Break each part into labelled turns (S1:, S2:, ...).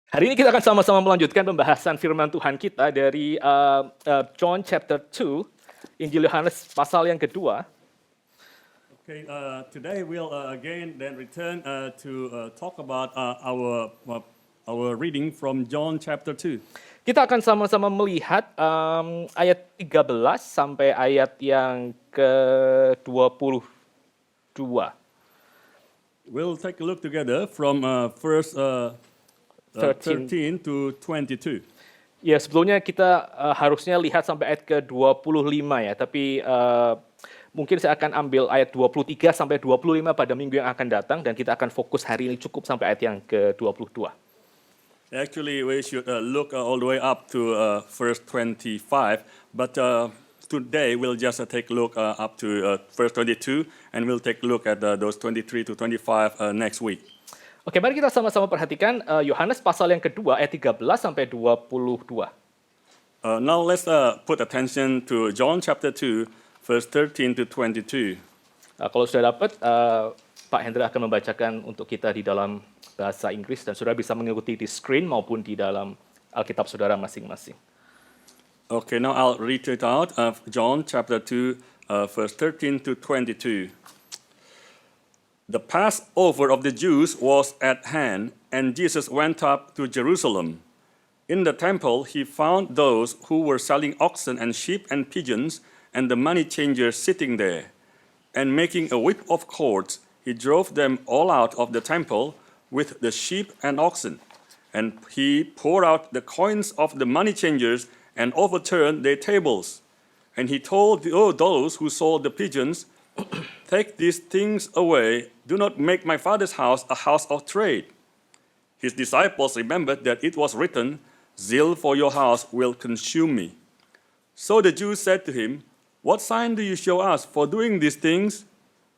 S1: Hari ini kita akan sama-sama melanjutkan pembahasan firman Tuhan kita dari John chapter 2, Injil Yohanes pasal yang kedua.
S2: Okay, today we'll again then return to talk about our reading from John chapter 2.
S1: Kita akan sama-sama melihat ayat 13 sampai ayat yang ke-22.
S2: We'll take a look together from verse 13 to 22.
S1: Ya, sebelumnya kita harusnya lihat sampai ayat ke-25 ya, tapi mungkin saya akan ambil ayat 23 sampai 25 pada minggu yang akan datang, dan kita akan fokus hari ini cukup sampai ayat yang ke-22.
S2: Actually, we should look all the way up to verse 25, but today we'll just take a look up to verse 22, and we'll take a look at those 23 to 25 next week.
S1: Oke, mari kita sama-sama perhatikan Yohanes pasal yang kedua ayat 13 sampai 22.
S2: Now let's put attention to John chapter 2, verse 13 to 22.
S1: Kalau sudah dapat, Pak Hendra akan membacakan untuk kita di dalam bahasa Inggris, dan saudara bisa mengikuti di screen maupun di dalam Alkitab saudara masing-masing.
S2: Okay, now I'll read it out. John chapter 2, verse 13 to 22. The Passover of the Jews was at hand, and Jesus went up to Jerusalem. In the temple, he found those who were selling oxen and sheep and pigeons, and the money changers sitting there. And making a whip of cords, he drove them all out of the temple with the sheep and oxen. And he poured out the coins of the money changers and overturned their tables. And he told those who sold the pigeons, "Take these things away. Do not make my Father's house a house of trade." His disciples remembered that it was written, "Zeal for your house will consume me." So the Jews said to him, "What sign do you show us for doing these things?"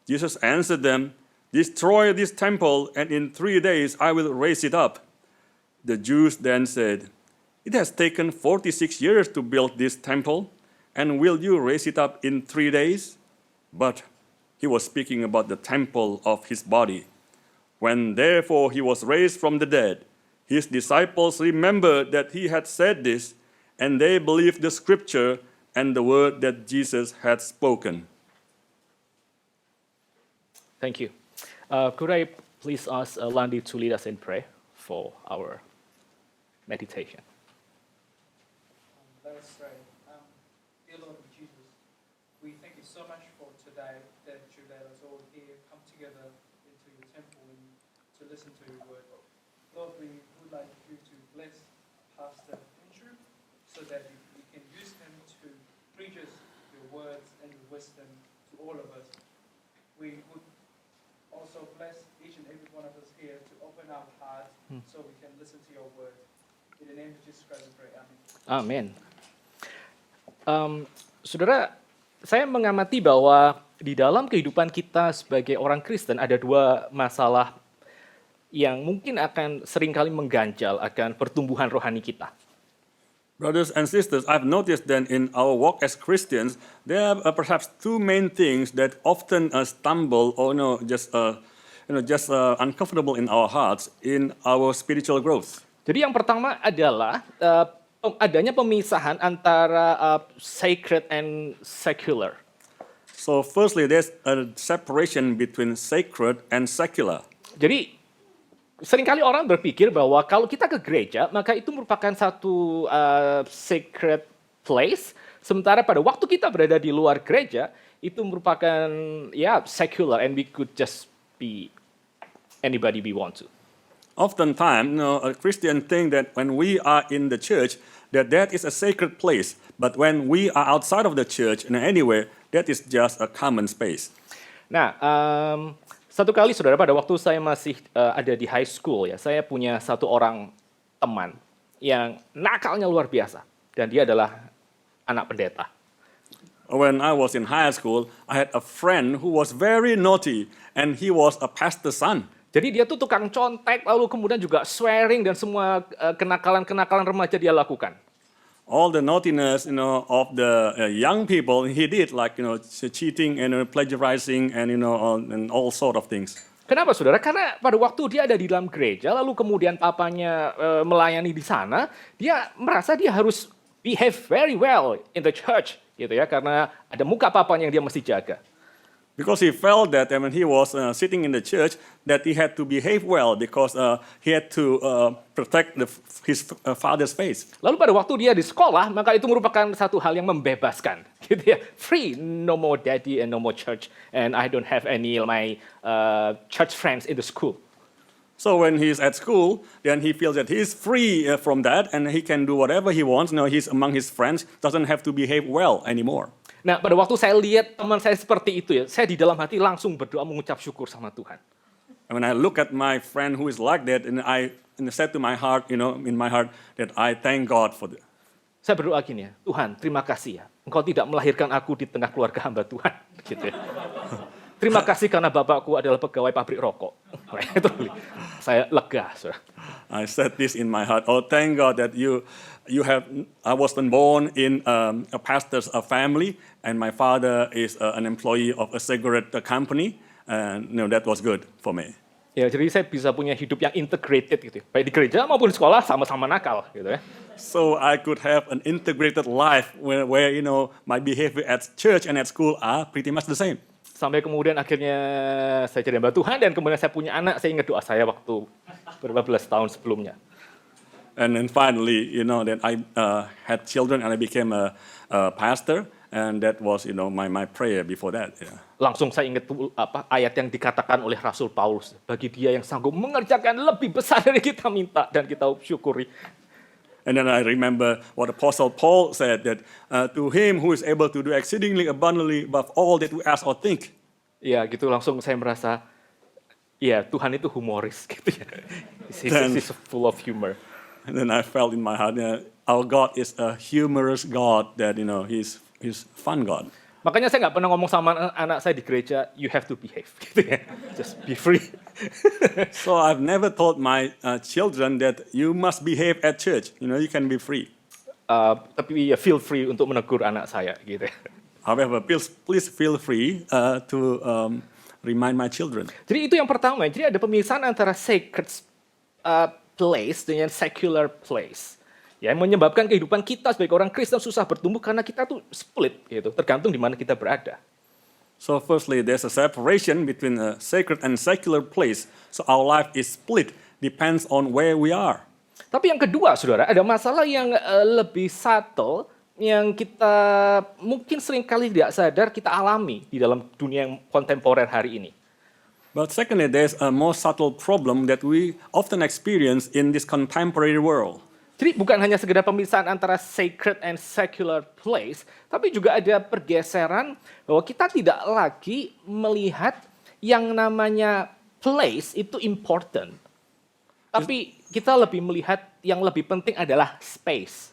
S2: Jesus answered them, "Destroy this temple, and in 3 days I will raise it up." The Jews then said, "It has taken 46 years to build this temple, and will you raise it up in 3 days?" But he was speaking about the temple of his body. When therefore he was raised from the dead, his disciples remembered that he had said this, and they believed the scripture and the word that Jesus had spoken.
S1: Thank you. Could I please ask Landi to lead us in prayer for our meditation?
S3: Let us pray. Dear Lord Jesus, we thank you so much for today that you let us all here come together into your temple and to listen to your word. Lord, we would like you to bless Pastor Andrew so that we can use him to preach us your words and your wisdom to all of us. We would also bless each and every one of us here to open our hearts so we can listen to your word. In the name of Jesus Christ we pray. Amen.
S1: Amin. Saudara, saya mengamati bahwa di dalam kehidupan kita sebagai orang Kristen ada dua masalah yang mungkin akan seringkali mengganjal akan pertumbuhan rohani kita.
S2: Brothers and sisters, I've noticed that in our walk as Christians, there are perhaps two main things that often stumble or just uncomfortable in our hearts in our spiritual growth.
S1: Jadi yang pertama adalah adanya pemisahan antara sacred and secular.
S2: So firstly, there's a separation between sacred and secular.
S1: Jadi seringkali orang berpikir bahwa kalau kita ke gereja, maka itu merupakan satu sacred place, sementara pada waktu kita berada di luar gereja, itu merupakan secular, and we could just be anybody we want to.
S2: Oftentimes, a Christian think that when we are in the church, that is a sacred place. But when we are outside of the church, anywhere, that is just a common space.
S1: Nah, satu kali saudara, pada waktu saya masih ada di high school ya, saya punya satu orang teman yang nakalnya luar biasa, dan dia adalah anak pendeta.
S2: When I was in high school, I had a friend who was very naughty, and he was a pastor's son.
S1: Jadi dia tuh tukang contek, lalu kemudian juga swearing, dan semua kenakalan-kenakalan remaja dia lakukan.
S2: All the naughtiness, of the young people he did, like cheating and plagiarizing and and all sort of things.
S1: Kenapa saudara? Karena pada waktu dia ada di dalam gereja, lalu kemudian papanya melayani di sana, dia merasa dia harus behave very well in the church, gitu ya, karena ada muka papanya yang dia mesti jaga.
S2: Because he felt that when he was sitting in the church, that he had to behave well because he had to protect his father's face.
S1: Lalu pada waktu dia di sekolah, maka itu merupakan satu hal yang membebaskan, gitu ya. Free, no more daddy and no more church, and I don't have any my church friends in the school.
S2: So when he's at school, then he feels that he's free from that and he can do whatever he wants. Now he's among his friends, doesn't have to behave well anymore.
S1: Nah, pada waktu saya lihat teman saya seperti itu ya, saya di dalam hati langsung berdoa mengucap syukur sama Tuhan.
S2: And when I look at my friend who is like that, and I said to my heart, in my heart, that I thank God for that.
S1: Saya berdoa gini ya, Tuhan terima kasih ya, Engkau tidak melahirkan aku di tengah keluarga hamba Tuhan. Gitu ya. Terima kasih karena bapakku adalah pegawai pabrik rokok. Itu saya lega. Saudara.
S2: I said this in my heart. Oh, thank God that I wasn't born in a pastor's family, and my father is an employee of a cigarette company, and that was good for me.
S1: Ya, jadi saya bisa punya hidup yang integrated gitu, baik di gereja maupun di sekolah sama-sama nakal, gitu ya.
S2: So I could have an integrated life where my behavior at church and at school are pretty much the same.
S1: Sampai kemudian akhirnya saya jadi hamba Tuhan dan kemudian saya punya anak, saya ingat doa saya waktu beberapa belas tahun sebelumnya.
S2: And then finally, then I had children and I became a pastor, and that was, my prayer before that. Yeah.
S1: Langsung saya ingat ayat yang dikatakan oleh Rasul Paulus, bagi dia yang sanggup mengerjakan lebih besar dari kita minta dan kita syukuri.
S2: And then I remember what Apostle Paul said, that to him who is able to do exceedingly abundantly above all that we ask or think.
S1: Ya, gitu langsung saya merasa, ya Tuhan itu humoris gitu ya. He's full of humor.
S2: And then I felt in my heart, our God is a humorous God, that He's fun God.
S1: Makanya saya nggak pernah ngomong sama anak saya di gereja, you have to behave, gitu ya. Just be free.
S2: So I've never told my children that you must behave at church. You can be free.
S1: Tapi ya feel free untuk menegur anak saya, gitu ya.
S2: However, please feel free to remind my children.
S1: Jadi itu yang pertama. Jadi ada pemisahan antara sacred place dengan secular place. Ya, yang menyebabkan kehidupan kita sebagai orang Kristen susah bertumbuh karena kita tuh split, gitu, tergantung di mana kita berada.
S2: So firstly, there's a separation between a sacred and secular place. So our life is split, depends on where we are.
S1: Tapi yang kedua, saudara, ada masalah yang lebih subtle yang kita mungkin seringkali tidak sadar kita alami di dalam dunia yang kontemporer hari ini.
S2: But secondly, there's a more subtle problem that we often experience in this contemporary world.
S1: Jadi bukan hanya sekedar pemisahan antara sacred and secular place, tapi juga ada pergeseran bahwa kita tidak lagi melihat yang namanya place itu important. Tapi kita lebih melihat yang lebih penting adalah space.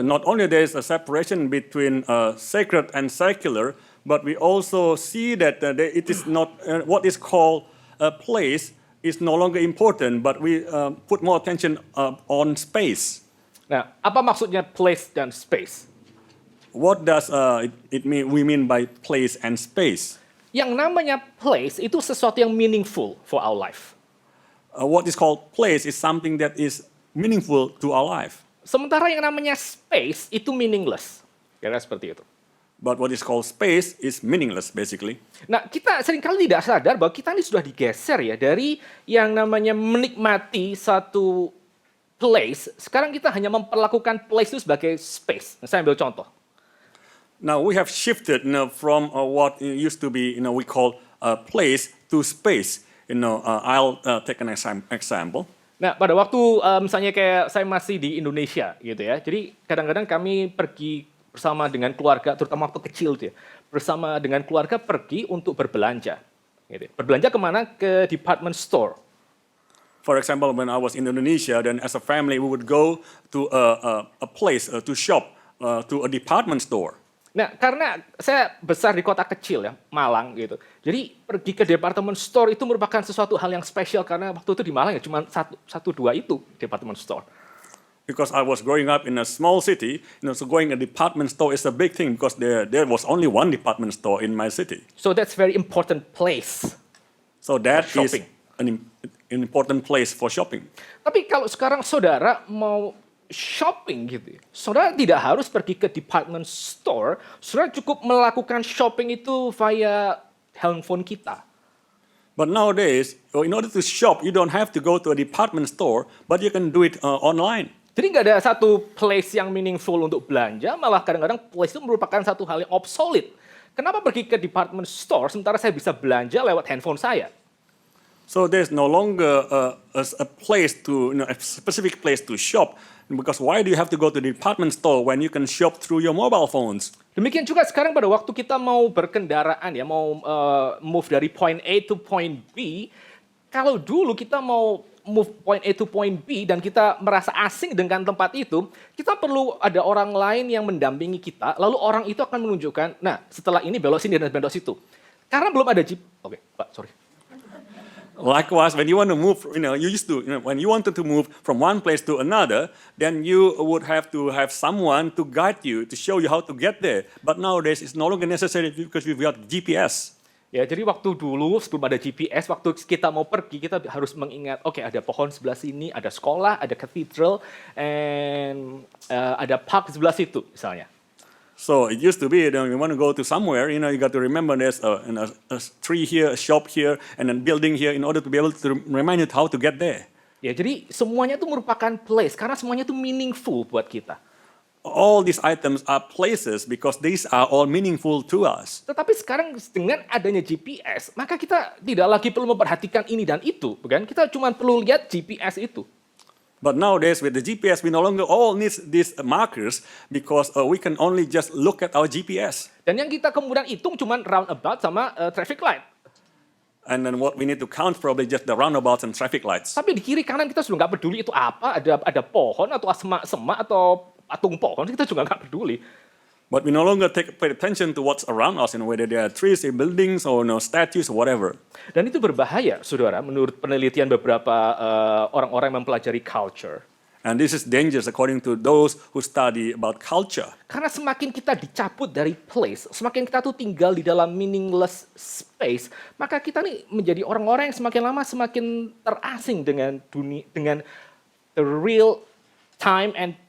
S2: Not only there is a separation between sacred and secular, but we also see that it is not what is called a place is no longer important, but we put more attention on space.
S1: Nah, apa maksudnya place dan space?
S2: What does it mean? We mean by place and space.
S1: Yang namanya place itu sesuatu yang meaningful for our life.
S2: What is called place is something that is meaningful to our life.
S1: Sementara yang namanya space itu meaningless. Kira seperti itu.
S2: But what is called space is meaningless, basically.
S1: Nah, kita seringkali tidak sadar bahwa kita ini sudah digeser ya dari yang namanya menikmati satu place. Sekarang kita hanya memperlakukan place itu sebagai space. Nah, saya ambil contoh.
S2: Now we have shifted, from what used to be, we call place to space. I'll take an example.
S1: Nah, pada waktu misalnya kayak saya masih di Indonesia gitu ya. Jadi kadang-kadang kami pergi bersama dengan keluarga, terutama waktu kecil tuh ya, bersama dengan keluarga pergi untuk berbelanja. Gitu. Berbelanja kemana? Ke department store.
S2: For example, when I was in Indonesia, then as a family we would go to a place to shop, to a department store.
S1: Nah, karena saya besar di kota kecil ya, Malang gitu. Jadi pergi ke department store itu merupakan sesuatu hal yang spesial karena waktu itu di Malang ya cuma satu dua itu department store.
S2: Because I was growing up in a small city, so going a department store is a big thing because there was only one department store in my city.
S1: So that's very important place.
S2: So that is
S1: Shopping.
S2: an important place for shopping.
S1: Tapi kalau sekarang saudara mau shopping gitu, ya, saudara tidak harus pergi ke department store, saudara cukup melakukan shopping itu via handphone kita.
S2: But nowadays, in order to shop, you don't have to go to a department store, but you can do it online.
S1: Jadi nggak ada satu place yang meaningful untuk belanja, malah kadang-kadang place itu merupakan satu hal yang obsolete. Kenapa pergi ke department store sementara saya bisa belanja lewat handphone saya?
S2: So there's no longer a place to, a specific place to shop. Because why do you have to go to the department store when you can shop through your mobile phones?
S1: Demikian juga sekarang pada waktu kita mau berkendaraan ya, mau move dari point A to point B, kalau dulu kita mau move point A to point B dan kita merasa asing dengan tempat itu, kita perlu ada orang lain yang mendampingi kita, lalu orang itu akan menunjukkan, nah setelah ini belok sini dan belok situ. Karena belum ada Oke, Pak, sorry.
S2: Likewise, when you want to move, you used to, when you wanted to move from one place to another, then you would have to have someone to guide you, to show you how to get there. But nowadays, it's no longer necessary because we've got GPS.
S1: Ya, jadi waktu dulu sebelum ada GPS, waktu kita mau pergi, kita harus mengingat, oke, ada pohon sebelah sini, ada sekolah, ada cathedral, and ada park sebelah situ, misalnya.
S2: So it used to be, you want to go to somewhere, you got to remember there's a tree here, a shop here, and a building here in order to be able to remind you how to get there.
S1: Ya, jadi semuanya itu merupakan place, karena semuanya itu meaningful buat kita.
S2: All these items are places because these are all meaningful to us.
S1: Tetapi sekarang dengan adanya GPS, maka kita tidak lagi perlu memperhatikan ini dan itu, bukan? Kita cuma perlu lihat GPS itu.
S2: But nowadays with the GPS, we no longer all need these markers because we can only just look at our GPS.
S1: Dan yang kita kemudian hitung cuma roundabout sama traffic light.
S2: And then what we need to count probably just the roundabouts and traffic lights.
S1: Tapi di kiri kanan kita sudah nggak peduli itu apa, ada pohon atau semak atau patung pohon, kita juga nggak peduli.
S2: But we no longer pay attention to what's around us, whether there are trees, buildings, or statues, or whatever.
S1: Dan itu berbahaya, saudara, menurut penelitian beberapa orang-orang yang mempelajari culture.
S2: And this is dangerous according to those who study about culture.
S1: Karena semakin kita dicabut dari place, semakin kita tuh tinggal di dalam meaningless space, maka kita nih menjadi orang-orang yang semakin lama semakin terasing dengan dunia, dengan the real time and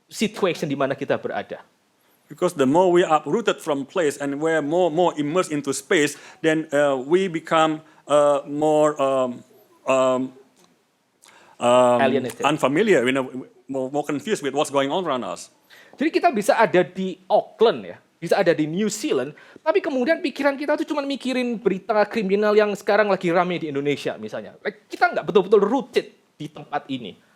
S1: situation di mana kita berada.
S2: Because the more we are uprooted from place and we're more immersed into space, then we become more
S1: Alienated.
S2: unfamiliar, more confused with what's going on around us.
S1: Jadi kita bisa ada di Auckland ya, bisa ada di New Zealand, tapi kemudian pikiran kita tuh cuma mikirin berita kriminal yang sekarang lagi rame di Indonesia misalnya. Kita nggak betul-betul rooted di tempat ini.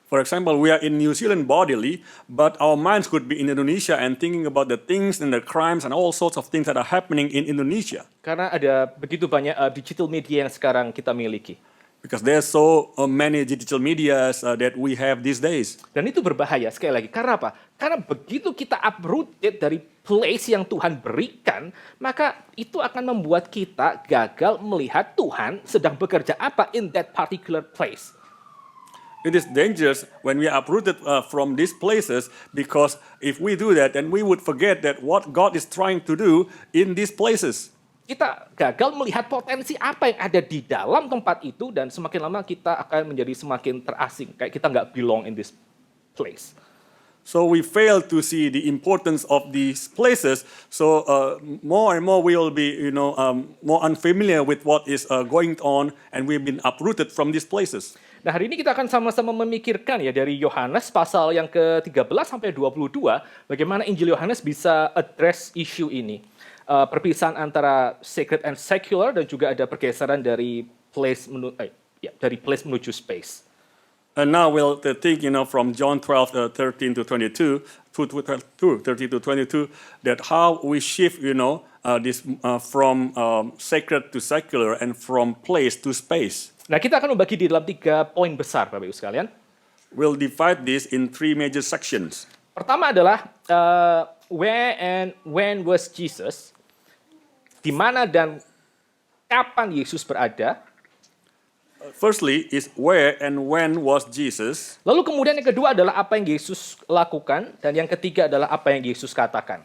S2: For example, we are in New Zealand bodily, but our minds could be in Indonesia and thinking about the things and the crimes and all sorts of things that are happening in Indonesia.
S1: Karena ada begitu banyak digital media yang sekarang kita miliki.
S2: Because there's so many digital medias that we have these days.
S1: Dan itu berbahaya sekali lagi. Karena apa? Karena begitu kita uprooted dari place yang Tuhan berikan, maka itu akan membuat kita gagal melihat Tuhan sedang bekerja apa in that particular place.
S2: It is dangerous when we are uprooted from these places because if we do that, then we would forget that what God is trying to do in these places.
S1: Kita gagal melihat potensi apa yang ada di dalam tempat itu dan semakin lama kita akan menjadi semakin terasing. Kayak kita nggak belong in this place.
S2: So we fail to see the importance of these places. So more and more we will be, more unfamiliar with what is going on, and we've been uprooted from these places.
S1: Nah, hari ini kita akan sama-sama memikirkan ya dari Yohanes pasal yang ke-13 sampai 22, bagaimana Injil Yohanes bisa address isu ini. Perpisahan antara sacred and secular dan juga ada pergeseran dari place menuju space.
S2: And now we'll think, from John 12, 13 to 22, 30 to 22, that how we shift, this from sacred to secular and from place to space.
S1: Nah, kita akan membagi di dalam 3 poin besar, Bapak Ibu sekalian.
S2: We'll divide this in 3 major sections.
S1: Pertama adalah where and when was Jesus? Di mana dan kapan Yesus berada?
S2: Firstly is where and when was Jesus?
S1: Lalu kemudian yang kedua adalah apa yang Yesus lakukan, dan yang ketiga adalah apa yang Yesus katakan.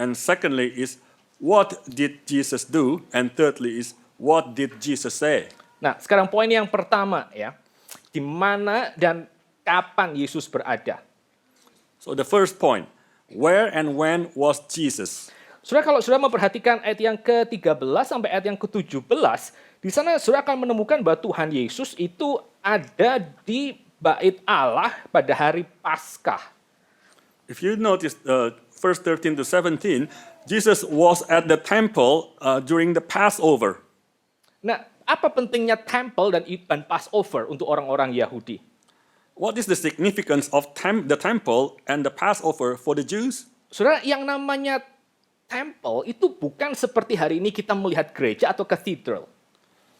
S2: And secondly is what did Jesus do? And thirdly is what did Jesus say?
S1: Nah, sekarang poin yang pertama ya. Di mana dan kapan Yesus berada?
S2: So the first point, where and when was Jesus?
S1: Saudara, kalau saudara memperhatikan ayat yang ke-13 sampai ayat yang ke-17, di sana saudara akan menemukan bahwa Tuhan Yesus itu ada di Bait Allah pada hari Paskah.
S2: If you notice verse 13 to 17, Jesus was at the temple during the Passover.
S1: Nah, apa pentingnya temple dan Passover untuk orang-orang Yahudi?
S2: What is the significance of the temple and the Passover for the Jews?
S1: Saudara, yang namanya temple itu bukan seperti hari ini kita melihat gereja atau cathedral.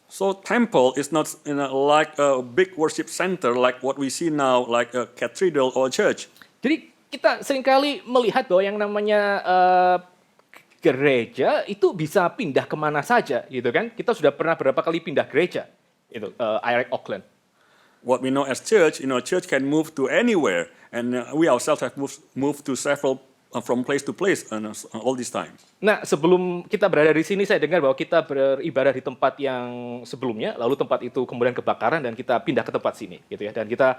S2: So temple is not like a big worship center like what we see now, like a cathedral or a church.
S1: Jadi kita seringkali melihat bahwa yang namanya gereja itu bisa pindah kemana saja, gitu kan? Kita sudah pernah berapa kali pindah gereja, itu IREC Auckland.
S2: What we know as church, church can move to anywhere, and we ourselves have moved to several from place to place all this time.
S1: Nah, sebelum kita berada di sini, saya dengar bahwa kita beribadah di tempat yang sebelumnya, lalu tempat itu kemudian kebakaran dan kita pindah ke tempat sini, gitu ya. Dan kita,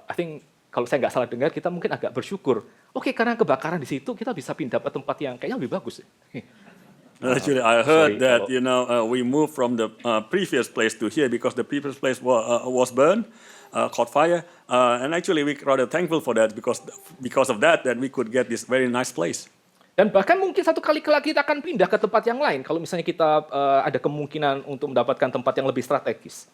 S1: I think kalau saya nggak salah dengar, kita mungkin agak bersyukur. Oke, karena kebakaran di situ, kita bisa pindah ke tempat yang kayaknya lebih bagus.
S2: Actually, I heard
S1: sorry,
S2: that we moved from the previous place to here because the previous place was burned, caught fire, and actually we rather thankful for that because of that we could get this very nice place.
S1: Dan bahkan mungkin satu kali kelak kita akan pindah ke tempat yang lain kalau misalnya kita ada kemungkinan untuk mendapatkan tempat yang lebih strategis.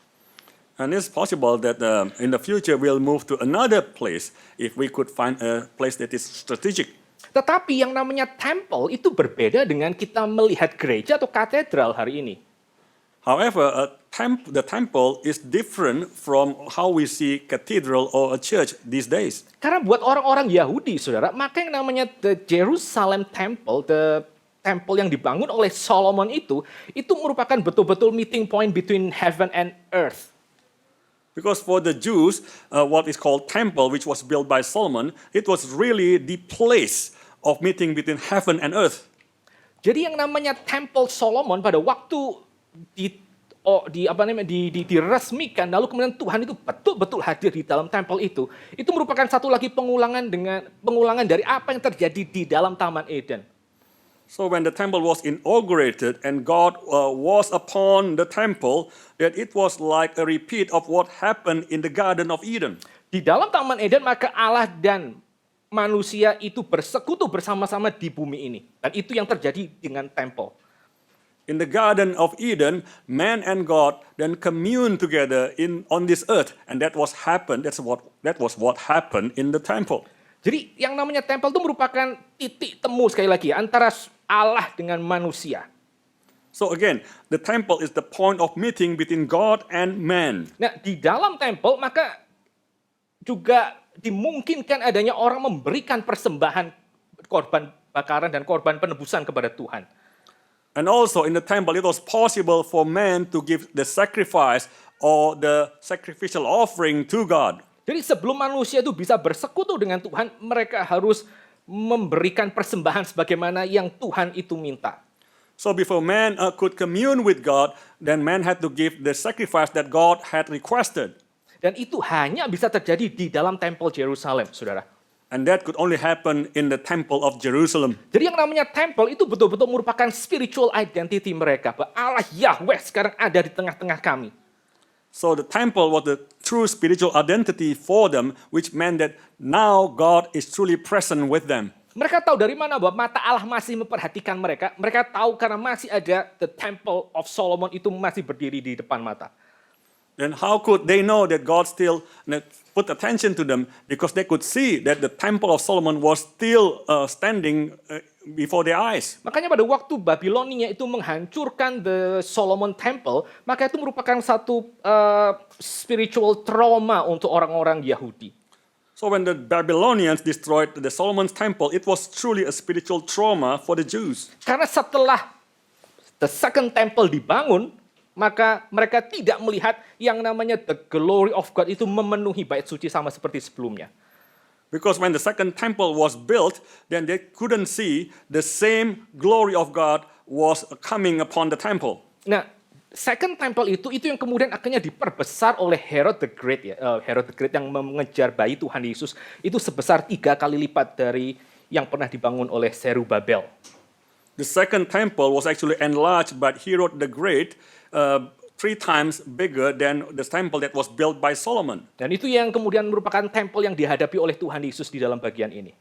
S2: And it's possible that in the future we'll move to another place if we could find a place that is strategic.
S1: Tetapi yang namanya temple itu berbeda dengan kita melihat gereja atau katedral hari ini.
S2: However, the temple is different from how we see cathedral or a church these days.
S1: Karena buat orang-orang Yahudi, saudara, maka yang namanya the Jerusalem Temple, the temple yang dibangun oleh Solomon itu merupakan betul-betul meeting point between heaven and earth.
S2: Because for the Jews, what is called temple, which was built by Solomon, it was really the place of meeting between heaven and earth.
S1: Jadi yang namanya Temple Solomon pada waktu diresmikan, lalu kemudian Tuhan itu betul-betul hadir di dalam temple itu merupakan satu lagi pengulangan dari apa yang terjadi di dalam Taman Eden.
S2: So when the temple was inaugurated and God was upon the temple, that it was like a repeat of what happened in the Garden of Eden.
S1: Di dalam Taman Eden maka Allah dan manusia itu bersekutu bersama-sama di bumi ini. Dan itu yang terjadi dengan temple.
S2: In the Garden of Eden, man and God then commune together on this earth, and that was what happened in the temple.
S1: Jadi yang namanya temple itu merupakan titik temu sekali lagi antara Allah dengan manusia.
S2: So again, the temple is the point of meeting between God and man.
S1: Nah, di dalam temple maka juga dimungkinkan adanya orang memberikan persembahan korban bakaran dan korban penebusan kepada Tuhan.
S2: And also in the temple, it was possible for man to give the sacrifice or the sacrificial offering to God.
S1: Jadi sebelum manusia itu bisa bersekutu dengan Tuhan, mereka harus memberikan persembahan sebagaimana yang Tuhan itu minta.
S2: So before man could commune with God, then man had to give the sacrifice that God had requested.
S1: Dan itu hanya bisa terjadi di dalam Temple Jerusalem, saudara.
S2: And that could only happen in the Temple of Jerusalem.
S1: Jadi yang namanya temple itu betul-betul merupakan spiritual identity mereka. Bahwa Allah Yahweh sekarang ada di tengah-tengah kami.
S2: So the temple was the true spiritual identity for them, which meant that now God is truly present with them.
S1: Mereka tahu dari mana bahwa mata Allah masih memperhatikan mereka. Mereka tahu karena masih ada the Temple of Solomon itu masih berdiri di depan mata.
S2: Then how could they know that God still put attention to them? Because they could see that the Temple of Solomon was still standing before their eyes.
S1: Makanya pada waktu Babilonia itu menghancurkan the Solomon Temple, maka itu merupakan satu spiritual trauma untuk orang-orang Yahudi.
S2: So when the Babylonians destroyed the Solomon's temple, it was truly a spiritual trauma for the Jews.
S1: Karena setelah the second temple dibangun, maka mereka tidak melihat yang namanya the glory of God itu memenuhi bait suci sama seperti sebelumnya.
S2: Because when the second temple was built, then they couldn't see the same glory of God was coming upon the temple.
S1: Nah, Second Temple itu yang kemudian akhirnya diperbesar oleh Herod the Great ya. Herod the Great yang mengejar bayi Tuhan Yesus itu sebesar 3 kali lipat dari yang pernah dibangun oleh Zerubabel.
S2: The second temple was actually enlarged by Herod the Great, 3 times bigger than the temple that was built by Solomon.
S1: Dan itu yang kemudian merupakan temple yang dihadapi oleh Tuhan Yesus di dalam bagian ini.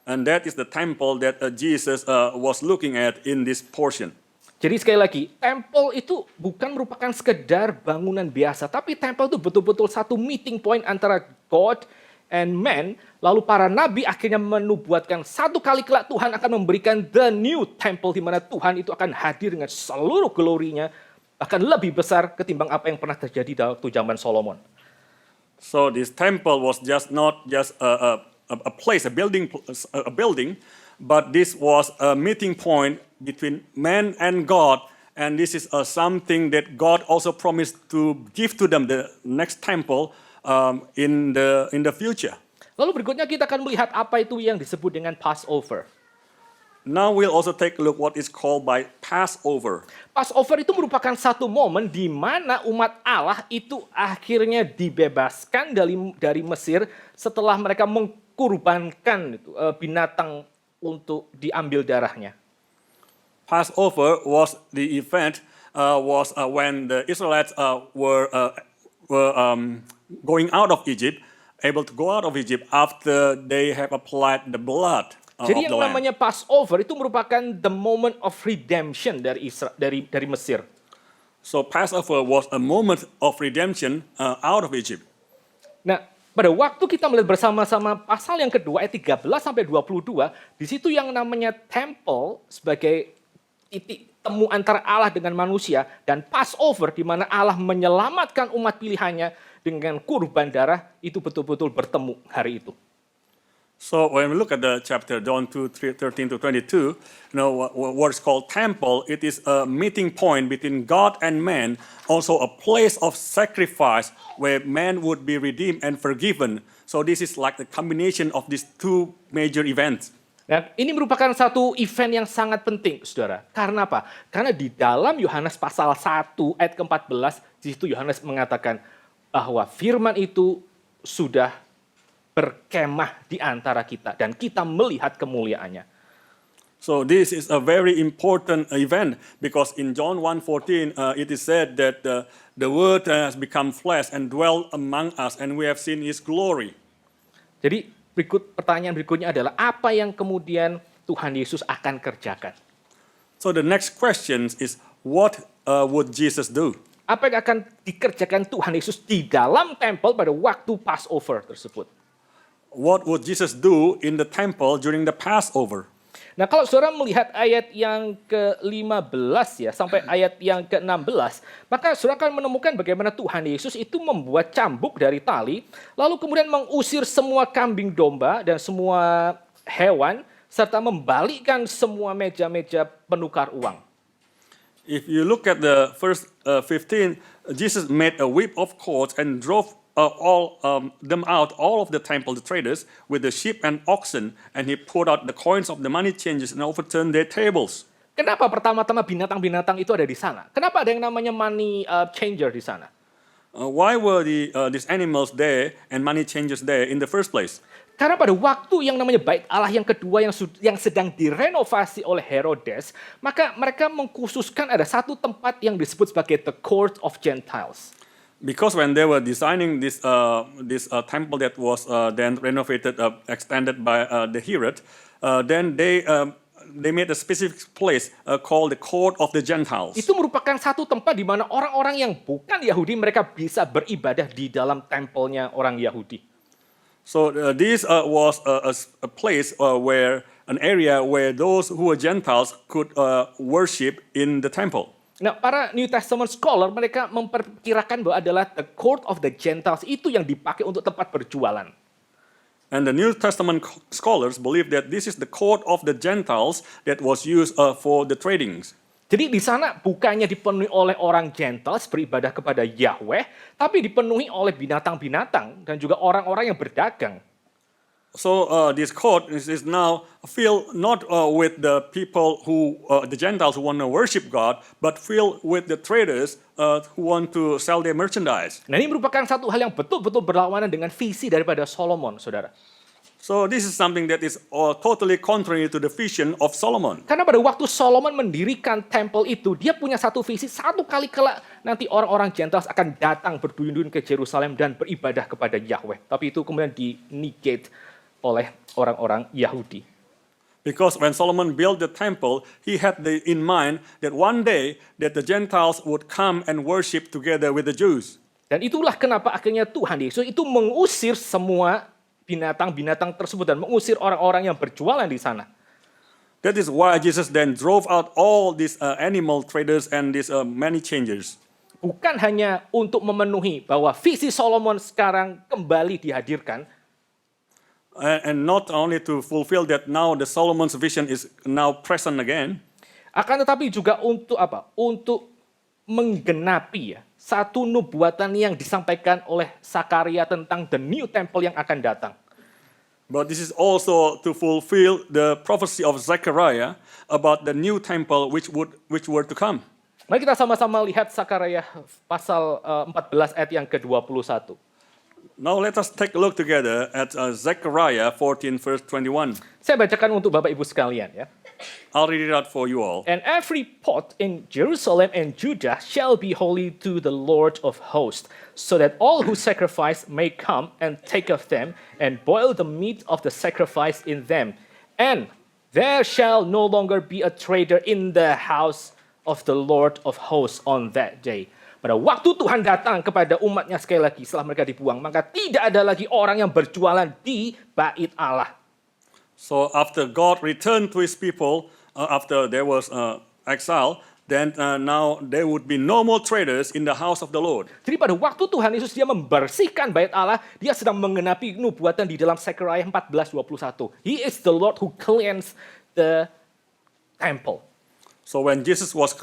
S2: And that is the temple that Jesus was looking at in this portion.
S1: Jadi sekali lagi, temple itu bukan merupakan sekedar bangunan biasa, tapi temple itu betul-betul satu meeting point antara God and man. Lalu para nabi akhirnya menubuatkan satu kali kelak Tuhan akan memberikan the new temple di mana Tuhan itu akan hadir dengan seluruh glory-nya, bahkan lebih besar ketimbang apa yang pernah terjadi waktu zaman Solomon.
S2: So this temple was not just a place, a building, but this was a meeting point between man and God, and this is something that God also promised to give to them, the next temple in the future.
S1: Lalu berikutnya kita akan melihat apa itu yang disebut dengan Passover.
S2: Now we'll also take a look what is called by Passover.
S1: Passover itu merupakan satu momen di mana umat Allah itu akhirnya dibebaskan dari Mesir setelah mereka mengkurbankan binatang untuk diambil darahnya.
S2: Passover was the event when the Israelites were going out of Egypt, able to go out of Egypt after they have applied the blood
S1: Jadi
S2: of
S1: yang
S2: the lamb.
S1: namanya Passover itu merupakan the moment of redemption dari Mesir.
S2: So Passover was a moment of redemption out of Egypt.
S1: Nah, pada waktu kita melihat bersama-sama pasal yang kedua ayat 13 sampai 22, di situ yang namanya temple sebagai titik temu antara Allah dengan manusia dan Passover di mana Allah menyelamatkan umat pilihannya dengan kurban darah itu betul-betul bertemu hari itu.
S2: So when we look at the chapter John 2:13 to 22, what is called temple, it is a meeting point between God and man, also a place of sacrifice where man would be redeemed and forgiven. So this is like the combination of these two major events.
S1: Nah, ini merupakan satu event yang sangat penting, saudara. Karena apa? Karena di dalam Yohanes pasal 1 ayat ke-14, di situ Yohanes mengatakan bahwa firman itu sudah berkemah di antara kita dan kita melihat kemuliaannya.
S2: So this is a very important event because in John 1:14 it is said that the word has become flesh and dwelt among us and we have seen his glory.
S1: Jadi pertanyaan berikutnya adalah apa yang kemudian Tuhan Yesus akan kerjakan?
S2: So the next question is what would Jesus do?
S1: Apa yang akan dikerjakan Tuhan Yesus di dalam tempel pada waktu Passover tersebut?
S2: What would Jesus do in the temple during the Passover?
S1: Nah, kalau saudara melihat ayat yang ke-15 ya sampai ayat yang ke-16, maka saudara akan menemukan bagaimana Tuhan Yesus itu membuat cambuk dari tali, lalu kemudian mengusir semua kambing domba dan semua hewan serta membalikkan semua meja-meja penukar uang.
S2: If you look at the first 15, Jesus made a whip of cords and drove all of the temple, the traders, with the sheep and oxen, and he poured out the coins of the money changers and overturned their tables.
S1: Kenapa pertama-tama binatang-binatang itu ada di sana? Kenapa ada yang namanya money changer di sana?
S2: Why were these animals there and money changers there in the first place?
S1: Karena pada waktu yang namanya Bait Allah yang kedua yang sedang direnovasi oleh Herodes, maka mereka mengkhususkan ada satu tempat yang disebut sebagai the court of Gentiles.
S2: Because when they were designing this temple that was then renovated, extended by the Herod, then they made a specific place called the court of the Gentiles.
S1: Itu merupakan satu tempat di mana orang-orang yang bukan Yahudi mereka bisa beribadah di dalam tempelnya orang Yahudi.
S2: So this was a place where an area where those who were Gentiles could worship in the temple.
S1: Nah, para New Testament scholar mereka memperkirakan bahwa adalah the court of the Gentiles itu yang dipakai untuk tempat berjualan.
S2: And the New Testament scholars believe that this is the court of the Gentiles that was used for the tradings.
S1: Jadi di sana bukannya dipenuhi oleh orang Gentiles beribadah kepada Yahweh, tapi dipenuhi oleh binatang-binatang dan juga orang-orang yang berdagang.
S2: So this court is now filled not with the people who, the Gentiles who want to worship God, but filled with the traders who want to sell their merchandise.
S1: Nah, ini merupakan satu hal yang betul-betul berlawanan dengan visi daripada Solomon, saudara.
S2: So this is something that is totally contrary to the vision of Solomon.
S1: Karena pada waktu Solomon mendirikan tempel itu, dia punya satu visi, satu kali kelak nanti orang-orang Gentiles akan datang berduyun-duyun ke Yerusalem dan beribadah kepada Yahweh. Tapi itu kemudian di-negate oleh orang-orang Yahudi.
S2: Because when Solomon built the temple, he had in mind that one day that the Gentiles would come and worship together with the Jews.
S1: Dan itulah kenapa akhirnya Tuhan Yesus itu mengusir semua binatang-binatang tersebut dan mengusir orang-orang yang berjualan di sana.
S2: That is why Jesus then drove out all these animal traders and these many changers.
S1: Bukan hanya untuk memenuhi bahwa visi Solomon sekarang kembali dihadirkan,
S2: And not only to fulfill that now the Solomon's vision is now present again,
S1: akan tetapi juga untuk apa? Untuk menggenapi ya, satu nubuatan yang disampaikan oleh Sakaria tentang the new temple yang akan datang.
S2: but this is also to fulfill the prophecy of Zechariah about the new temple which were to come.
S1: Mari kita sama-sama lihat Sakaria pasal 14 ayat yang ke-21.
S2: Now let us take a look together at Zechariah 14 verse 21.
S1: Saya bacakan untuk Bapak Ibu sekalian ya.
S2: I'll read it out for you all.
S1: And every pot in Jerusalem and Judah shall be holy to the Lord of hosts, so that all who sacrifice may come and take of them, and boil the meat of the sacrifice in them. And there shall no longer be a trader in the house of the Lord of hosts on that day. Pada waktu Tuhan datang kepada umatnya sekali lagi setelah mereka dibuang, maka tidak ada lagi orang yang berjualan di bait Allah.
S2: So after God returned to his people, after there was exile, then now there would be no more traders in the house of the Lord.
S1: Jadi pada waktu Tuhan Yesus dia membersihkan bait Allah, dia sedang menggenapi nubuatan di dalam Zechariah 14:21. He is the Lord who cleansed the temple.
S2: So when Jesus was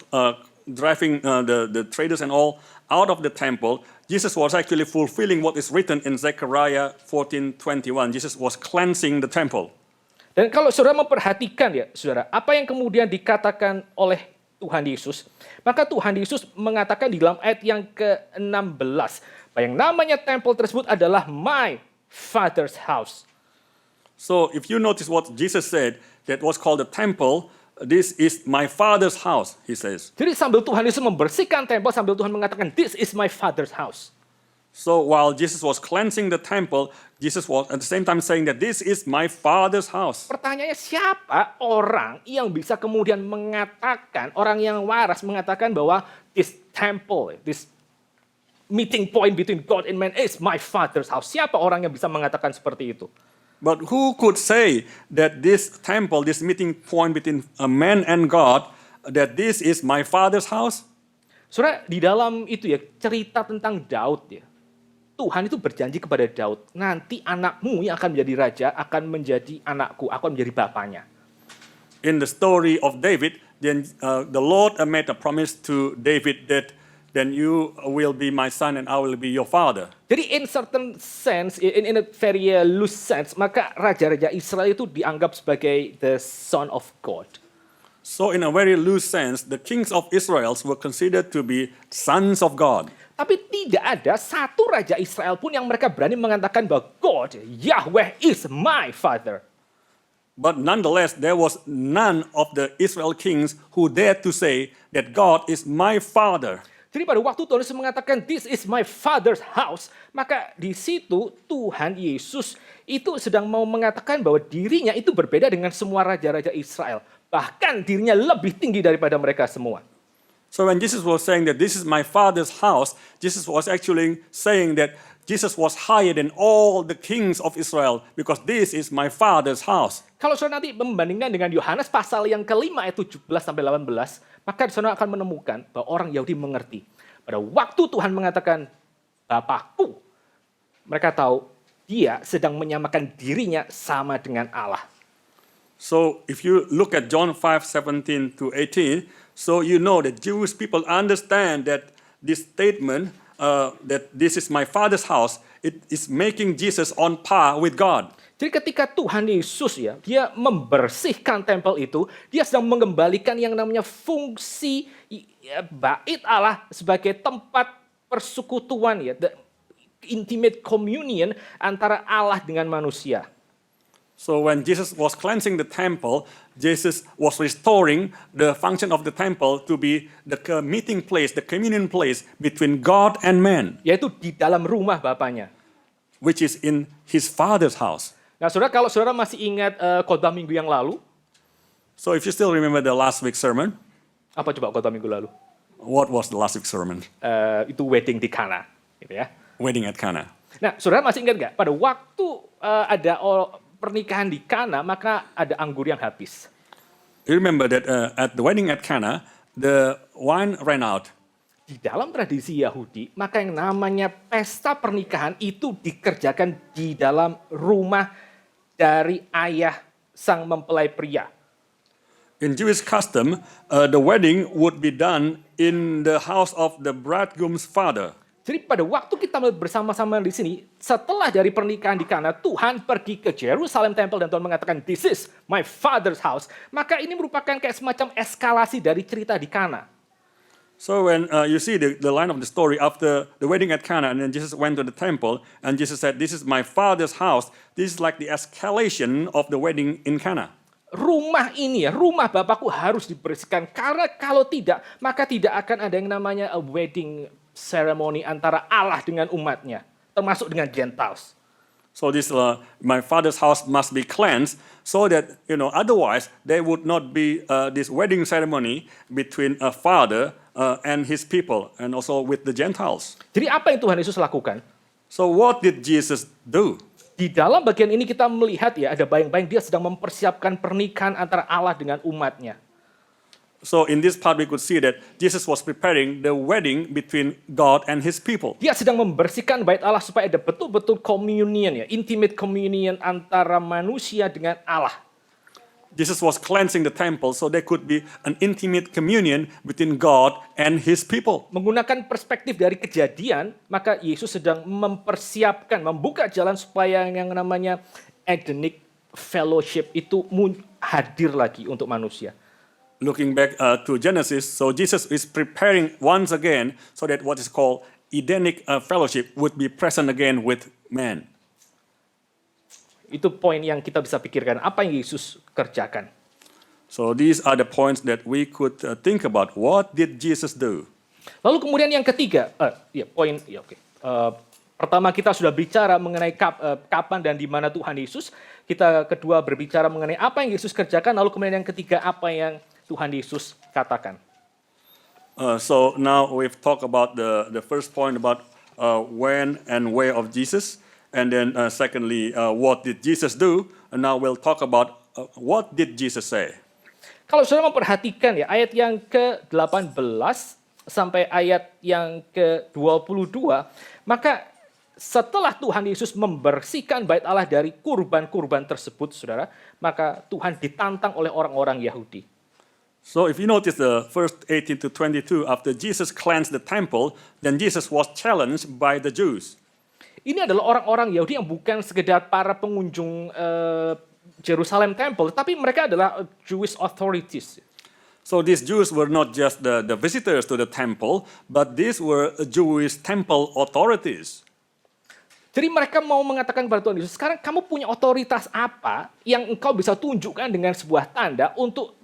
S2: driving the traders and all out of the temple, Jesus was actually fulfilling what is written in Zechariah 14:21. Jesus was cleansing the temple.
S1: Dan kalau saudara memperhatikan ya, saudara, apa yang kemudian dikatakan oleh Tuhan Yesus, maka Tuhan Yesus mengatakan di dalam ayat yang ke-16, bahwa yang namanya temple tersebut adalah my father's house.
S2: So if you notice what Jesus said, that was called the temple, this is my father's house, he says.
S1: Jadi sambil Tuhan Yesus membersihkan temple, sambil Tuhan mengatakan, this is my father's house.
S2: So while Jesus was cleansing the temple, Jesus was at the same time saying that this is my father's house.
S1: Pertanyaannya, siapa orang yang bisa kemudian mengatakan, orang yang waras mengatakan bahwa this temple, this meeting point between God and man is my father's house. Siapa orang yang bisa mengatakan seperti itu?
S2: But who could say that this temple, this meeting point between a man and God, that this is my father's house?
S1: Saudara, di dalam itu ya, cerita tentang Daud ya. Tuhan itu berjanji kepada Daud, nanti anakmu yang akan menjadi raja akan menjadi anakku, aku akan menjadi bapaknya.
S2: In the story of David, then the Lord made a promise to David that then you will be my son and I will be your father.
S1: Jadi in certain sense, in a very loose sense, maka raja-raja Israel itu dianggap sebagai the son of God.
S2: So in a very loose sense, the kings of Israel were considered to be sons of God.
S1: Tapi tidak ada satu raja Israel pun yang mereka berani mengatakan bahwa God, Yahweh is my father.
S2: But nonetheless, there was none of the Israel kings who dared to say that God is my father.
S1: Jadi pada waktu Tuhan Yesus mengatakan, this is my father's house, maka di situ Tuhan Yesus itu sedang mau mengatakan bahwa dirinya itu berbeda dengan semua raja-raja Israel. Bahkan dirinya lebih tinggi daripada mereka semua.
S2: So when Jesus was saying that this is my father's house, Jesus was actually saying that Jesus was higher than all the kings of Israel because this is my father's house.
S1: Kalau saudara nanti membandingkan dengan Yohanes pasal yang kelima ayat 17-18, maka saudara akan menemukan bahwa orang Yahudi mengerti. Pada waktu Tuhan mengatakan, Bapakku, mereka tahu dia sedang menyamakan dirinya sama dengan Allah.
S2: So if you look at John 5:17 to 18, so you know that Jewish people understand that this statement that this is my father's house it is making Jesus on par with God.
S1: Jadi ketika Tuhan Yesus ya, dia membersihkan tempel itu, dia sedang mengembalikan yang namanya fungsi bait Allah sebagai tempat persekutuan ya, the intimate communion antara Allah dengan manusia.
S2: So when Jesus was cleansing the temple, Jesus was restoring the function of the temple to be the meeting place, the communion place between God and man,
S1: Yaitu di dalam rumah Bapaknya.
S2: which is in his Father's house.
S1: Nah saudara, kalau saudara masih ingat khotbah minggu yang lalu,
S2: So if you still remember the last week's sermon,
S1: apa coba khotbah minggu lalu?
S2: what was the last week's sermon?
S1: Itu wedding di Kana, gitu ya.
S2: Wedding at Cana.
S1: Nah, saudara masih ingat nggak? Pada waktu ada pernikahan di Kana, maka ada anggur yang habis.
S2: You remember that at the wedding at Cana, the wine ran out.
S1: Di dalam tradisi Yahudi, maka yang namanya pesta pernikahan itu dikerjakan di dalam rumah dari ayah sang mempelai pria.
S2: In Jewish custom, the wedding would be done in the house of the bridegroom's father.
S1: Jadi pada waktu kita bersama-sama di sini, setelah dari pernikahan di Kana, Tuhan pergi ke Jerusalem Temple dan Tuhan mengatakan, "This is my father's house." Maka ini merupakan kayak semacam eskalasi dari cerita di Kana.
S2: So when you see the line of the story after the wedding at Cana, and then Jesus went to the temple, and Jesus said, "This is my Father's house." This is like the escalation of the wedding in Cana.
S1: Rumah ini ya, rumah Bapakku harus dibersihkan. Karena kalau tidak, maka tidak akan ada yang namanya a wedding ceremony antara Allah dengan umatnya. Termasuk dengan Gentiles.
S2: So this my Father's house must be cleansed, so that otherwise there would not be this wedding ceremony between a father and his people, and also with the Gentiles.
S1: Jadi apa yang Tuhan Yesus lakukan?
S2: So what did Jesus do?
S1: Di dalam bagian ini kita melihat ya, ada bayang-bayang dia sedang mempersiapkan pernikahan antara Allah dengan umatnya.
S2: So in this part we could see that Jesus was preparing the wedding between God and his people.
S1: Dia sedang membersihkan bait Allah supaya ada betul-betul communion ya, intimate communion antara manusia dengan Allah.
S2: Jesus was cleansing the temple so there could be an intimate communion between God and his people.
S1: Menggunakan perspektif dari kejadian, maka Yesus sedang mempersiapkan, membuka jalan supaya yang namanya Edenic fellowship itu hadir lagi untuk manusia.
S2: Looking back to Genesis, so Jesus is preparing once again so that what is called Edenic fellowship would be present again with man.
S1: Itu poin yang kita bisa pikirkan, apa yang Yesus kerjakan.
S2: So these are the points that we could think about. What did Jesus do?
S1: Lalu kemudian yang ketiga, pertama kita sudah bicara mengenai kapan dan di mana Tuhan Yesus. Kita kedua berbicara mengenai apa yang Yesus kerjakan. Lalu kemudian yang ketiga, apa yang Tuhan Yesus katakan.
S2: So now we've talked about the first point about when and where of Jesus. And then secondly, what did Jesus do? And now we'll talk about what did Jesus say.
S1: Kalau saudara memperhatikan ya, ayat yang ke-18 sampai ayat yang ke-22, maka setelah Tuhan Yesus membersihkan bait Allah dari kurban-kurban tersebut, saudara, maka Tuhan ditantang oleh orang-orang Yahudi.
S2: So if you notice the first 18 to 22, after Jesus cleansed the temple, then Jesus was challenged by the Jews.
S1: Ini adalah orang-orang Yahudi yang bukan sekedar para pengunjung Jerusalem Temple, tapi mereka adalah Jewish authorities.
S2: So these Jews were not just the visitors to the temple, but these were Jewish temple authorities.
S1: Jadi mereka mau mengatakan kepada Tuhan Yesus, sekarang kamu punya otoritas apa yang engkau bisa tunjukkan dengan sebuah tanda untuk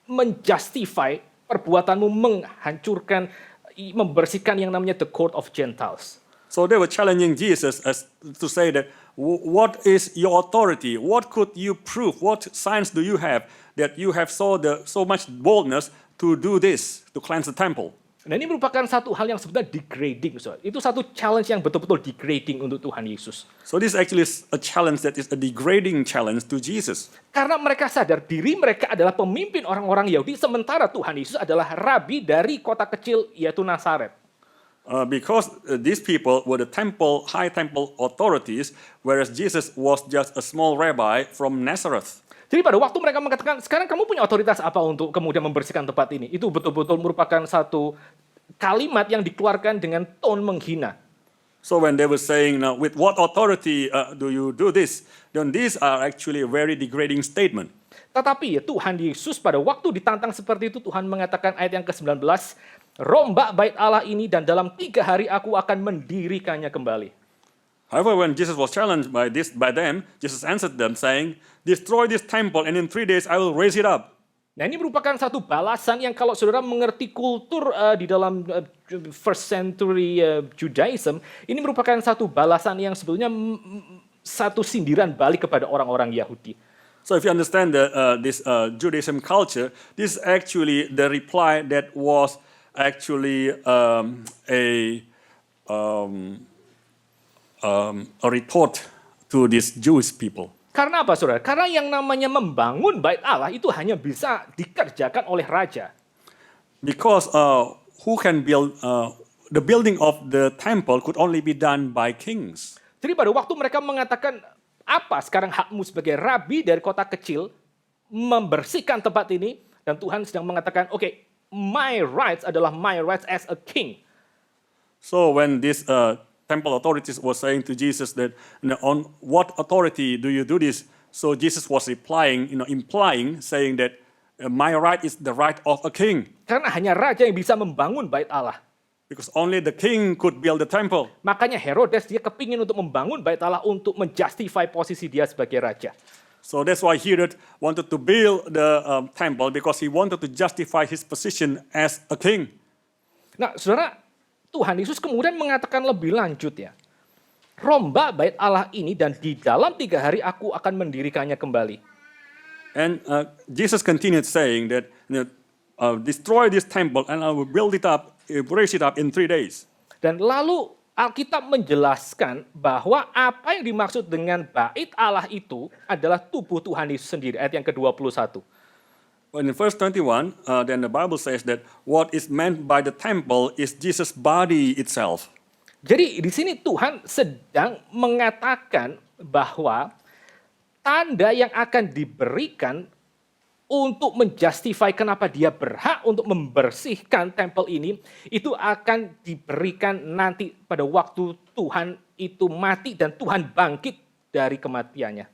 S1: menjustify perbuatanmu menghancurkan, membersihkan yang namanya the court of Gentiles.
S2: So they were challenging Jesus to say that, what is your authority? What could you prove? What signs do you have that you have so much boldness to do this, to cleanse the temple?
S1: Nah ini merupakan satu hal yang sebenarnya degrading. Itu satu challenge yang betul-betul degrading untuk Tuhan Yesus.
S2: So this actually is a challenge that is a degrading challenge to Jesus.
S1: Karena mereka sadar diri mereka adalah pemimpin orang-orang Yahudi, sementara Tuhan Yesus adalah rabi dari kota kecil yaitu Nazaret.
S2: Because these people were the high temple authorities, whereas Jesus was just a small rabbi from Nazareth.
S1: Jadi pada waktu mereka mengatakan, sekarang kamu punya otoritas apa untuk kemudian membersihkan tempat ini? Itu betul-betul merupakan satu kalimat yang dikeluarkan dengan tone menghina.
S2: So when they were saying, now, with what authority do you do this? Then these are actually a very degrading statement.
S1: Tetapi ya Tuhan Yesus pada waktu ditantang seperti itu, Tuhan mengatakan ayat yang ke-19, rombak bait Allah ini dan dalam 3 hari aku akan mendirikannya kembali.
S2: However, when Jesus was challenged by them, Jesus answered them saying, destroy this temple and in 3 days I will raise it up.
S1: Nah ini merupakan satu balasan yang kalau saudara mengerti kultur di dalam first century Judaism, ini merupakan satu balasan yang sebetulnya satu sindiran balik kepada orang-orang Yahudi.
S2: So if you understand this Judaism culture, this is actually the reply that was actually a retort to these Jewish people.
S1: Karena apa saudara? Karena yang namanya membangun bait Allah itu hanya bisa dikerjakan oleh raja.
S2: Because who can build the building of the temple could only be done by kings.
S1: Jadi pada waktu mereka mengatakan, apa sekarang hakmu sebagai rabi dari kota kecil membersihkan tempat ini, dan Tuhan sedang mengatakan, oke, my rights adalah my rights as a king.
S2: So when this temple authorities were saying to Jesus that, on what authority do you do this? So Jesus was replying, implying, saying that my right is the right of a king.
S1: Karena hanya raja yang bisa membangun bait Allah.
S2: Because only the king could build the temple.
S1: Makanya Herodes dia kepingin untuk membangun bait Allah untuk menjustify posisi dia sebagai raja.
S2: So that's why Herod wanted to build the temple because he wanted to justify his position as a king.
S1: Nah, saudara, Tuhan Yesus kemudian mengatakan lebih lanjut ya. Rombak bait Allah ini dan di dalam 3 hari aku akan mendirikannya kembali.
S2: And Jesus continued saying that, destroy this temple and I will build it up, raise it up in 3 days.
S1: Dan lalu Alkitab menjelaskan bahwa apa yang dimaksud dengan bait Allah itu adalah tubuh Tuhan Yesus sendiri. Ayat yang ke-21.
S2: When in verse 21, then the Bible says that what is meant by the temple is Jesus' body itself.
S1: Jadi di sini Tuhan sedang mengatakan bahwa tanda yang akan diberikan untuk menjustify kenapa dia berhak untuk membersihkan tempel ini, itu akan diberikan nanti pada waktu Tuhan itu mati dan Tuhan bangkit dari kematiannya.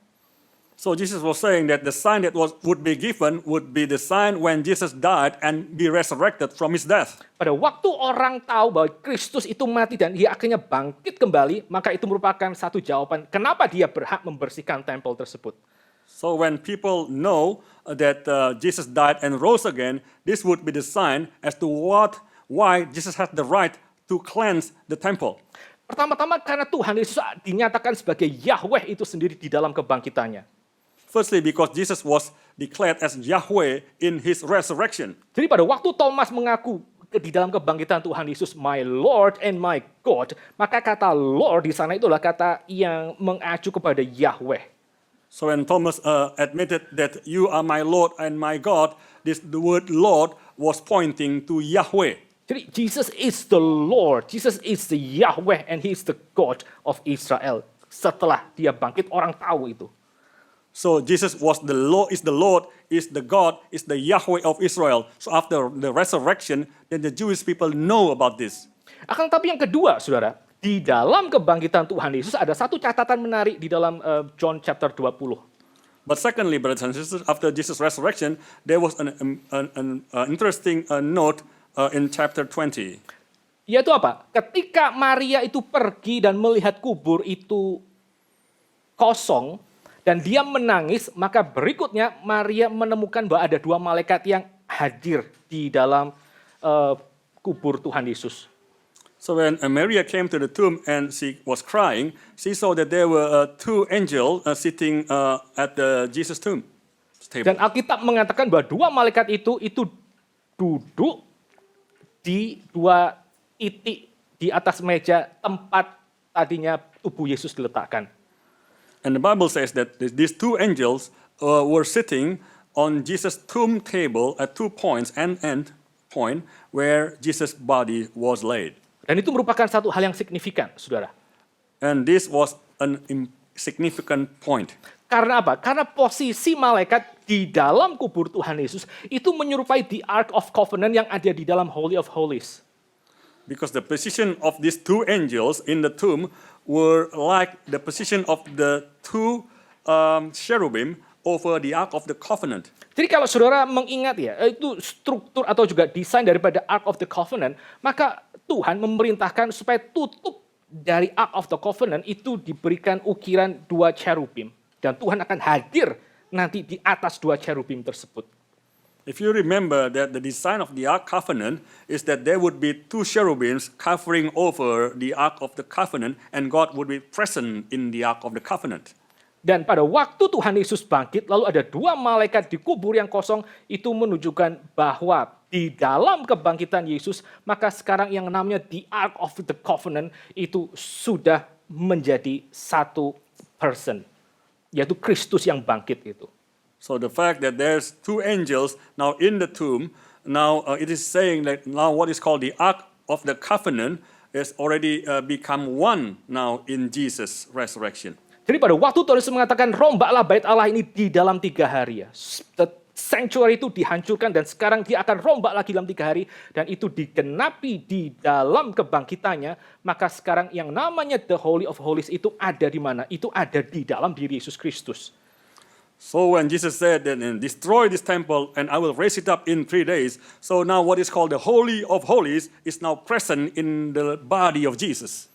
S2: So Jesus was saying that the sign that would be given would be the sign when Jesus died and be resurrected from his death.
S1: Pada waktu orang tahu bahwa Kristus itu mati dan dia akhirnya bangkit kembali, maka itu merupakan satu jawaban kenapa dia berhak membersihkan tempel tersebut.
S2: So when people know that Jesus died and rose again, this would be the sign as to why Jesus has the right to cleanse the temple.
S1: Pertama-tama karena Tuhan Yesus dinyatakan sebagai Yahweh itu sendiri di dalam kebangkitannya.
S2: Firstly, because Jesus was declared as Yahweh in his resurrection.
S1: Jadi pada waktu Thomas mengaku di dalam kebangkitan Tuhan Yesus, my Lord and my God, maka kata Lord di sana itulah kata yang mengacu kepada Yahweh.
S2: So when Thomas admitted that you are my Lord and my God, the word Lord was pointing to Yahweh.
S1: Jadi Jesus is the Lord, Jesus is the Yahweh, and He is the God of Israel. Setelah dia bangkit, orang tahu itu.
S2: So Jesus was the Lord, is the God, is the Yahweh of Israel. So after the resurrection, then the Jewish people know about this.
S1: Akan tapi yang kedua, saudara, di dalam kebangkitan Tuhan Yesus ada satu catatan menarik di dalam John chapter 20.
S2: But secondly, brothers and sisters, after Jesus' resurrection, there was an interesting note in chapter 20.
S1: Yaitu apa? Ketika Maria itu pergi dan melihat kubur itu kosong, dan dia menangis, maka berikutnya Maria menemukan bahwa ada 2 malaikat yang hadir di dalam kubur Tuhan Yesus.
S2: So when Maria came to the tomb and she was crying, she saw that there were 2 angels sitting at the Jesus tomb table.
S1: Dan Alkitab mengatakan bahwa 2 malaikat itu duduk di 2 titik di atas meja tempat tadinya tubuh Yesus diletakkan.
S2: And the Bible says that these 2 angels were sitting on Jesus' tomb table at 2 points, end point, where Jesus' body was laid.
S1: Dan itu merupakan satu hal yang signifikan, saudara.
S2: And this was an significant point.
S1: Karena apa? Karena posisi malaikat di dalam kubur Tuhan Yesus itu menyerupai the Ark of Covenant yang ada di dalam Holy of Holies.
S2: Because the position of these two angels in the tomb were like the position of the two cherubim over the Ark of the Covenant.
S1: Jadi kalau saudara mengingat ya, itu struktur atau juga desain daripada Ark of the Covenant, maka Tuhan memerintahkan supaya tutup dari Ark of the Covenant itu diberikan ukiran 2 cherubim. Dan Tuhan akan hadir nanti di atas 2 cherubim tersebut.
S2: If you remember that the design of the Ark Covenant is that there would be 2 cherubims covering over the Ark of the Covenant and God would be present in the Ark of the Covenant.
S1: Dan pada waktu Tuhan Yesus bangkit, lalu ada 2 malaikat di kubur yang kosong, itu menunjukkan bahwa di dalam kebangkitan Yesus, maka sekarang yang namanya the Ark of the Covenant itu sudah menjadi satu person, yaitu Kristus yang bangkit itu.
S2: So the fact that there's 2 angels now in the tomb, now it is saying that now what is called the Ark of the Covenant is already become one now in Jesus' resurrection.
S1: Jadi pada waktu Tuhan Yesus mengatakan, rombaklah bait Allah ini di dalam 3 hari ya. The sanctuary itu dihancurkan dan sekarang dia akan rombak lagi dalam 3 hari. Dan itu digenapi di dalam kebangkitannya. Maka sekarang yang namanya the Holy of Holies itu ada di mana? Itu ada di dalam diri Yesus Kristus.
S2: So when Jesus said that, destroy this temple and I will raise it up in 3 days. So now what is called the Holy of Holies is now present in the body of Jesus.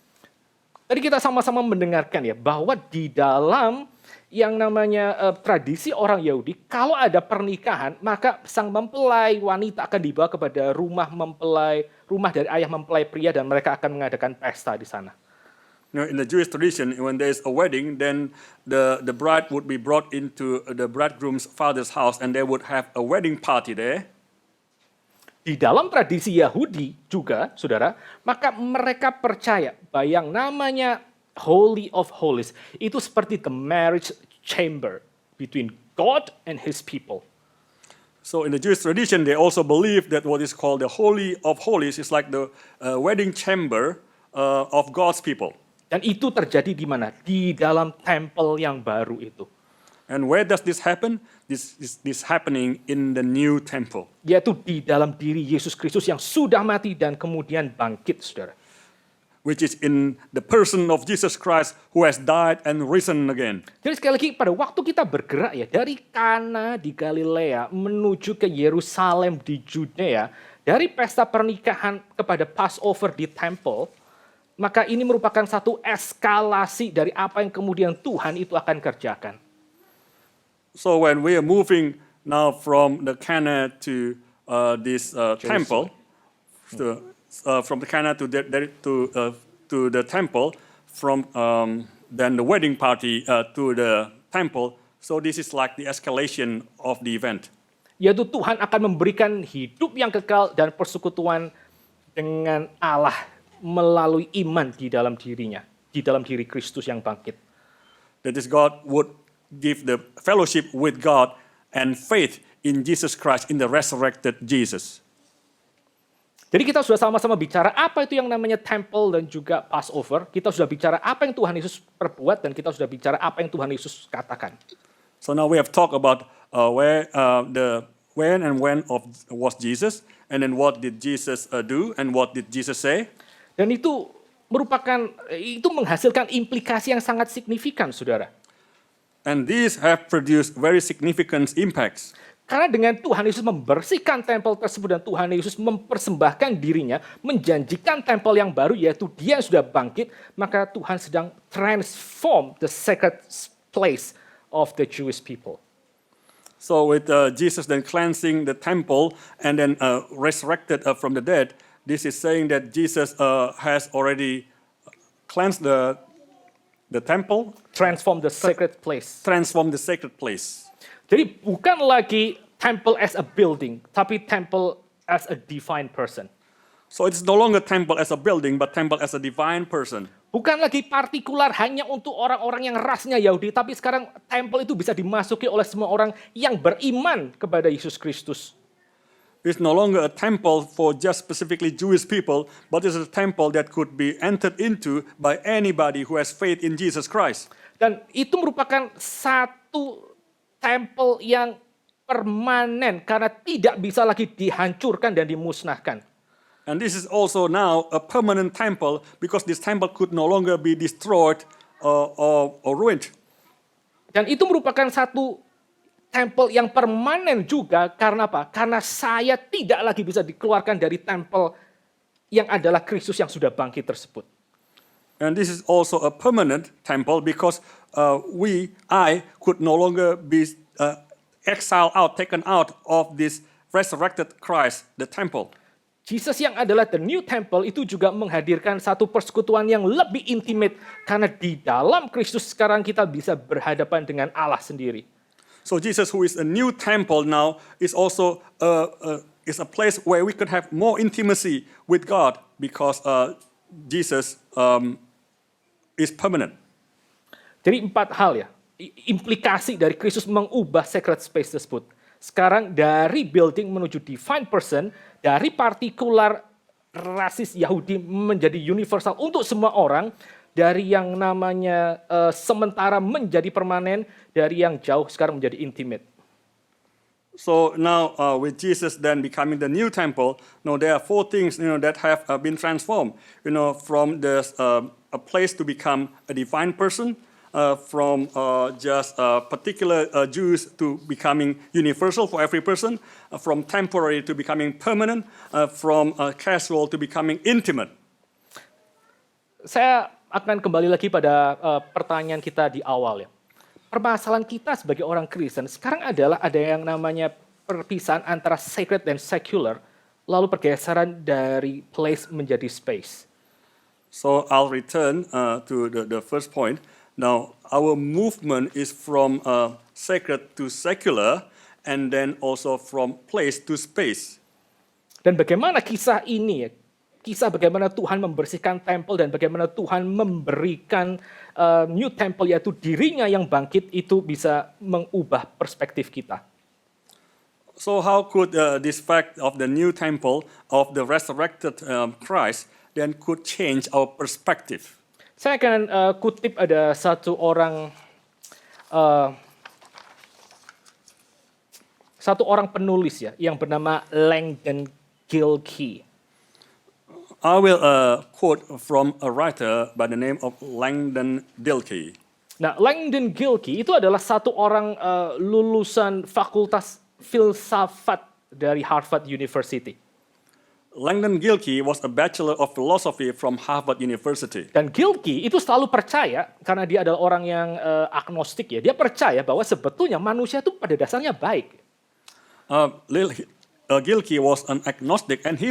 S1: Tadi kita sama-sama mendengarkan ya, bahwa di dalam yang namanya tradisi orang Yahudi, kalau ada pernikahan, maka sang mempelai wanita akan dibawa kepada rumah dari ayah mempelai pria dan mereka akan mengadakan pesta di sana.
S2: You know, in the Jewish tradition, when there is a wedding, then the bride would be brought into the bridegroom's father's house and they would have a wedding party there.
S1: Di dalam tradisi Yahudi juga, saudara, maka mereka percaya bahwa yang namanya Holy of Holies itu seperti the marriage chamber between God and His people.
S2: So in the Jewish tradition, they also believe that what is called the Holy of Holies is like the wedding chamber of God's people.
S1: Dan itu terjadi di mana? Di dalam tempel yang baru itu.
S2: And where does this happen? This happening in the new temple.
S1: Yaitu di dalam diri Yesus Kristus yang sudah mati dan kemudian bangkit, saudara.
S2: Which is in the person of Jesus Christ who has died and risen again.
S1: Jadi sekali lagi pada waktu kita bergerak ya dari Kana di Galilea menuju ke Yerusalem di Judea, dari pesta pernikahan kepada Passover di temple, maka ini merupakan satu eskalasi dari apa yang kemudian Tuhan itu akan kerjakan.
S2: So when we are moving now from the Cana to this temple, from the Cana to the temple, from then the wedding party to the temple, so this is like the escalation of the event.
S1: Yaitu Tuhan akan memberikan hidup yang kekal dan persekutuan dengan Allah melalui iman di dalam dirinya, di dalam diri Kristus yang bangkit.
S2: That is, God would give the fellowship with God and faith in Jesus Christ, in the resurrected Jesus.
S1: Jadi kita sudah sama-sama bicara apa itu yang namanya temple dan juga Passover. Kita sudah bicara apa yang Tuhan Yesus perbuat dan kita sudah bicara apa yang Tuhan Yesus katakan.
S2: So now we have talked about when was Jesus, and then what did Jesus do, and what did Jesus say.
S1: Dan itu menghasilkan implikasi yang sangat signifikan, saudara.
S2: And these have produced very significant impacts.
S1: Karena dengan Tuhan Yesus membersihkan tempel tersebut dan Tuhan Yesus mempersembahkan dirinya, menjanjikan tempel yang baru yaitu Dia yang sudah bangkit, maka Tuhan sedang transform the sacred place of the Jewish people.
S2: So with Jesus then cleansing the temple and then resurrected from the dead, this is saying that Jesus has already cleansed the temple,
S1: Transform the sacred place.
S2: transform the sacred place.
S1: Jadi bukan lagi temple as a building, tapi temple as a divine person.
S2: So it's no longer temple as a building, but temple as a divine person.
S1: Bukan lagi partikular hanya untuk orang-orang yang rasnya Yahudi, tapi sekarang temple itu bisa dimasuki oleh semua orang yang beriman kepada Yesus Kristus.
S2: It's no longer a temple for just specifically Jewish people, but it's a temple that could be entered into by anybody who has faith in Jesus Christ.
S1: Dan itu merupakan satu temple yang permanen karena tidak bisa lagi dihancurkan dan dimusnahkan.
S2: And this is also now a permanent temple because this temple could no longer be destroyed or ruined.
S1: Dan itu merupakan satu tempel yang permanen juga karena apa? Karena saya tidak lagi bisa dikeluarkan dari tempel yang adalah Kristus yang sudah bangkit tersebut.
S2: And this is also a permanent temple because I could no longer be exiled out, taken out of this resurrected Christ, the temple.
S1: Jesus yang adalah the new temple itu juga menghadirkan satu persekutuan yang lebih intimate karena di dalam Kristus sekarang kita bisa berhadapan dengan Allah sendiri.
S2: So Jesus, who is a new temple now, is also is a place where we could have more intimacy with God because Jesus is permanent.
S1: Jadi 4 hal ya, implikasi dari Kristus mengubah sacred space tersebut. Sekarang dari building menuju divine person, dari partikular rasis Yahudi menjadi universal untuk semua orang, dari yang namanya sementara menjadi permanen, dari yang jauh sekarang menjadi intimate.
S2: So now with Jesus then becoming the new temple, there are 4 things that have been transformed. From a place to become a divine person, from just particular Jews to becoming universal for every person, from temporary to becoming permanent, from casual to becoming intimate.
S1: Saya akan kembali lagi pada pertanyaan kita di awal ya. Permasalahan kita sebagai orang Kristen sekarang adalah ada yang namanya perpisahan antara sacred dan secular, lalu pergeseran dari place menjadi space.
S2: So I'll return to the first point. Now, our movement is from sacred to secular, and then also from place to space.
S1: Dan bagaimana kisah ini ya? Kisah bagaimana Tuhan membersihkan tempel dan bagaimana Tuhan memberikan new temple, yaitu dirinya yang bangkit, itu bisa mengubah perspektif kita.
S2: So how could this fact of the new temple, of the resurrected Christ, then could change our perspective?
S1: Saya akan kutip ada satu orang penulis ya yang bernama Langdon Gilkey.
S2: I will quote from a writer by the name of Langdon Gilkey.
S1: Nah, Langdon Gilkey itu adalah satu orang lulusan Fakultas Filsafat dari Harvard University.
S2: Langdon Gilkey was a Bachelor of Philosophy from Harvard University.
S1: Dan Gilkey itu selalu percaya, karena dia adalah orang yang agnostik ya, dia percaya bahwa sebetulnya manusia itu pada dasarnya baik.
S2: Gilkey was an agnostic and he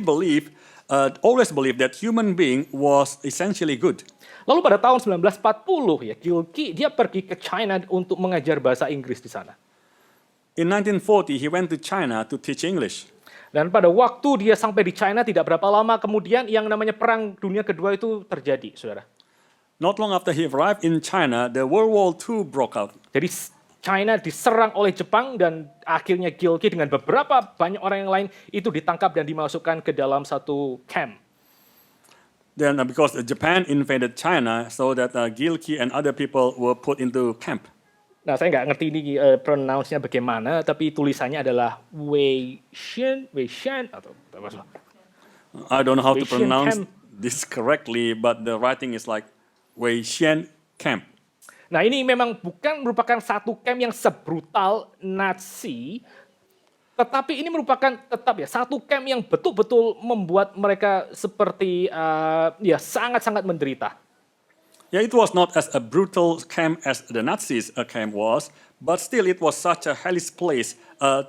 S2: always believed that human being was essentially good.
S1: Lalu pada tahun 1940 ya, Gilkey dia pergi ke China untuk mengajar bahasa Inggris di sana.
S2: In 1940, he went to China to teach English.
S1: Dan pada waktu dia sampai di China tidak berapa lama kemudian yang namanya Perang Dunia Kedua itu terjadi, saudara.
S2: Not long after he arrived in China, the World War II broke out.
S1: Jadi China diserang oleh Jepang dan akhirnya Gilkey dengan beberapa banyak orang yang lain itu ditangkap dan dimasukkan ke dalam satu camp.
S2: Then because Japan invaded China, so that Gilkey and other people were put into camp.
S1: Nah, saya nggak ngerti ini pronounce-nya bagaimana, tapi tulisannya adalah Wei Shan atau apa?
S2: I don't know how to
S1: Wei Xian
S2: pronounce
S1: camp.
S2: this correctly, but the writing is like Wei Xian camp.
S1: Nah, ini memang bukan merupakan satu camp yang sebrutal Nazi, tetapi ini merupakan tetap ya satu camp yang betul-betul membuat mereka seperti ya sangat-sangat menderita.
S2: Yeah, it was not as a brutal camp as the Nazis camp was, but still it was such a hellish place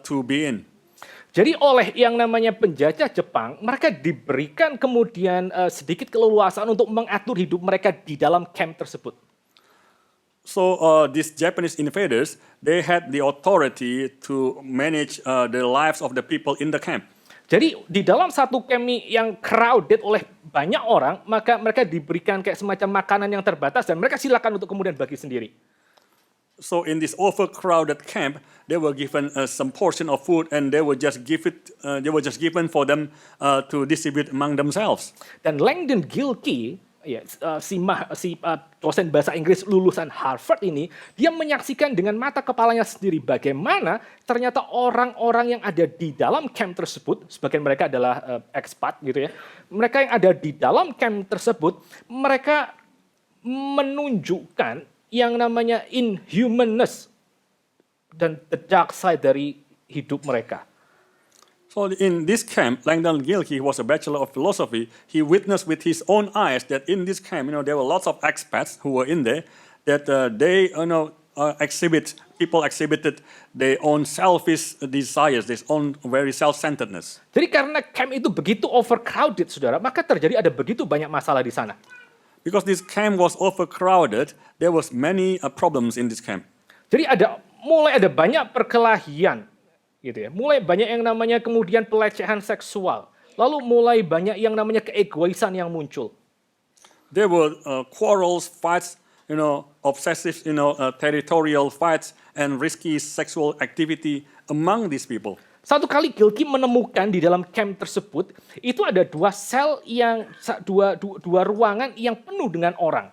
S2: to be in.
S1: Jadi oleh yang namanya penjajah Jepang, mereka diberikan kemudian sedikit keleluasaan untuk mengatur hidup mereka di dalam camp tersebut.
S2: So these Japanese invaders, they had the authority to manage the lives of the people in the camp.
S1: Jadi di dalam satu camp yang crowded oleh banyak orang, maka mereka diberikan kayak semacam makanan yang terbatas dan mereka silakan untuk kemudian bagi sendiri.
S2: So in this overcrowded camp, they were given some portion of food and they were just given for them to distribute among themselves.
S1: Dan Langdon Gilkey dosen bahasa Inggris lulusan Harvard ini, dia menyaksikan dengan mata kepalanya sendiri bagaimana ternyata orang-orang yang ada di dalam camp tersebut, sebagian mereka adalah expat gitu ya, mereka yang ada di dalam camp tersebut, mereka menunjukkan yang namanya inhumanness dan the dark side dari hidup mereka.
S2: So in this camp, Langdon Gilkey was a bachelor of philosophy. He witnessed with his own eyes that in this camp, there were lots of expats who were in there, that people exhibited their own selfish desires, their own very self-centeredness.
S1: Jadi karena camp itu begitu overcrowded, saudara, maka terjadi ada begitu banyak masalah di sana.
S2: Because this camp was overcrowded, there was many problems in this camp.
S1: Jadi mulai ada banyak perkelahian, gitu ya. Mulai banyak yang namanya kemudian pelecehan seksual. Lalu mulai banyak yang namanya keegoisan yang muncul.
S2: There were quarrels, fights, obsessive, territorial fights, and risky sexual activity among these people.
S1: Satu kali Gilkey menemukan di dalam camp tersebut, itu ada dua ruangan yang penuh dengan orang.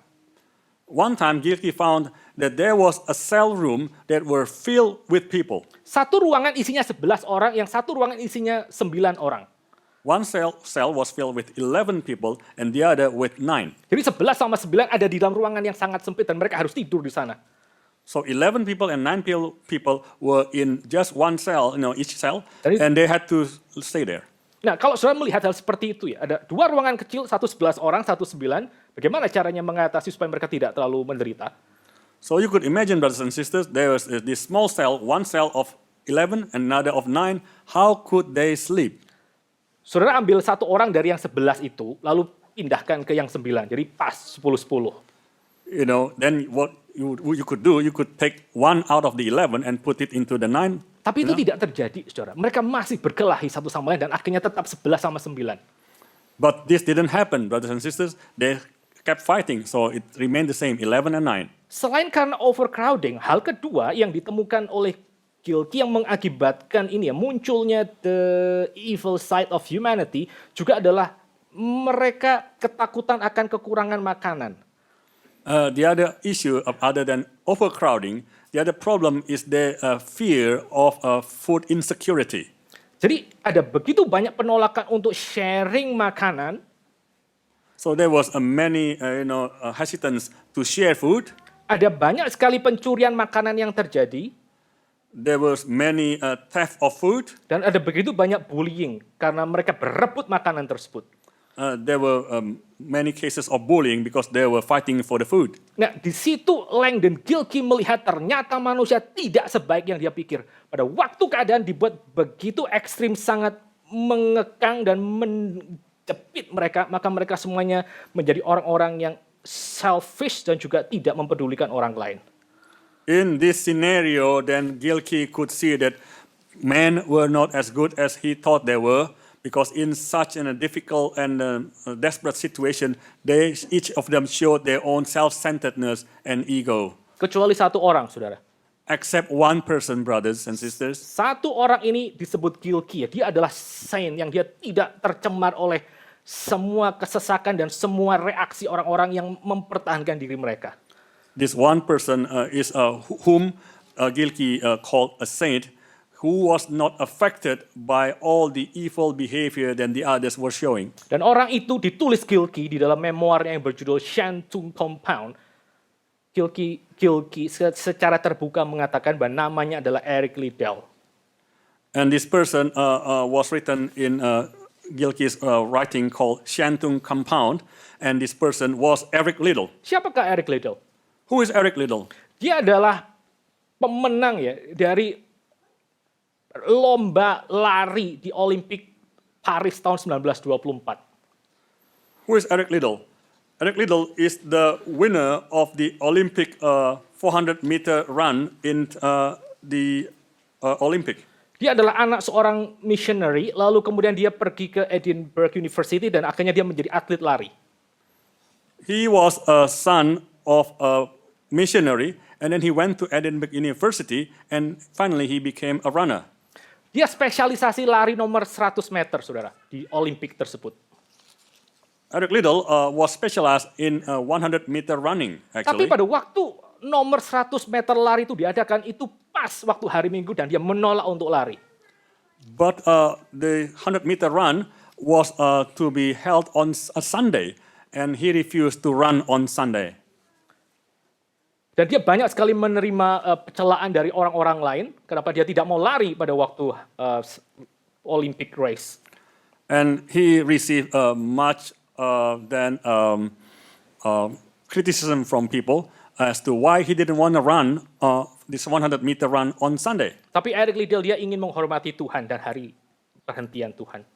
S2: One time Gilkey found that there was a cell room that were filled with people.
S1: Satu ruangan isinya 11 orang, yang satu ruangan isinya 9 orang.
S2: One cell was filled with 11 people and the other with 9.
S1: Jadi 11 sama 9 ada di dalam ruangan yang sangat sempit dan mereka harus tidur di sana.
S2: So 11 people and 9 people were in just one cell, each cell,
S1: Jadi-
S2: and they had to stay there.
S1: Nah, kalau saudara melihat hal seperti itu ya, ada dua ruangan kecil, satu 11 orang, satu 9, bagaimana caranya mengatasi supaya mereka tidak terlalu menderita?
S2: So you could imagine, brothers and sisters, there was this small cell, one cell of 11 and another of 9. How could they sleep?
S1: Saudara ambil satu orang dari yang 11 itu, lalu pindahkan ke yang 9, jadi pas 10-10.
S2: Then what you could do, you could take one out of the 11 and put it into the 9.
S1: Tapi itu tidak terjadi, saudara. Mereka masih berkelahi satu sama lain dan akhirnya tetap 11 sama 9.
S2: But this didn't happen, brothers and sisters. They kept fighting, so it remained the same, 11 and 9.
S1: Selain karena overcrowding, hal kedua yang ditemukan oleh Gilkey yang mengakibatkan ini ya, munculnya the evil side of humanity juga adalah mereka ketakutan akan kekurangan makanan.
S2: The other issue, other than overcrowding, the other problem is the fear of food insecurity.
S1: Jadi ada begitu banyak penolakan untuk sharing makanan.
S2: So there was many, hesitance to share food.
S1: Ada banyak sekali pencurian makanan yang terjadi.
S2: There was many theft of food.
S1: Dan ada begitu banyak bullying karena mereka berebut makanan tersebut.
S2: There were many cases of bullying because they were fighting for the food.
S1: Nah, di situ Langdon Gilkey melihat ternyata manusia tidak sebaik yang dia pikir. Pada waktu keadaan dibuat begitu ekstrim, sangat mengekang dan menjepit mereka, maka mereka semuanya menjadi orang-orang yang selfish dan juga tidak mempedulikan orang lain.
S2: In this scenario, then Gilkey could see that men were not as good as he thought they were, because in such a difficult and desperate situation, each of them showed their own self-centeredness and ego.
S1: Kecuali satu orang, saudara.
S2: Except one person, brothers and sisters.
S1: Satu orang ini disebut Gilkey. Dia adalah saint yang dia tidak tercemar oleh semua kesesakan dan semua reaksi orang-orang yang mempertahankan diri mereka.
S2: This one person is whom Gilkey called a saint, who was not affected by all the evil behavior that the others were showing.
S1: Dan orang itu ditulis Gilkey di dalam memoirnya yang berjudul Shantung Compound. Gilkey secara terbuka mengatakan bahwa namanya adalah Eric Liddell.
S2: And this person was written in Gilkey's writing called Shantung Compound, and this person was Eric Liddell.
S1: Siapakah Eric Liddell?
S2: Who is Eric Liddell?
S1: Dia adalah pemenang ya dari lomba lari di Olimpik Paris tahun 1924.
S2: Who is Eric Liddell? Eric Liddell is the winner of the Olympic 400-meter run in the Olympic.
S1: Dia adalah anak seorang missionary, lalu kemudian dia pergi ke Edinburgh University dan akhirnya dia menjadi atlet lari.
S2: He was a son of a missionary, and then he went to Edinburgh University, and finally he became a runner.
S1: Dia spesialisasi lari nomor 100 meter, saudara, di Olimpik tersebut.
S2: Eric Liddell was specialized in 100-meter running,
S1: Tapi
S2: actually.
S1: pada waktu nomor 100 meter lari itu diadakan, itu pas waktu hari Minggu dan dia menolak untuk lari.
S2: But the 100-meter run was to be held on a Sunday, and he refused to run on Sunday.
S1: Dan dia banyak sekali menerima pencelaan dari orang-orang lain, kenapa dia tidak mau lari pada waktu Olympic race.
S2: And he received much criticism from people as to why he didn't want to run this 100-meter run on Sunday.
S1: Tapi Eric Liddell dia ingin menghormati Tuhan dan hari perhentian Tuhan.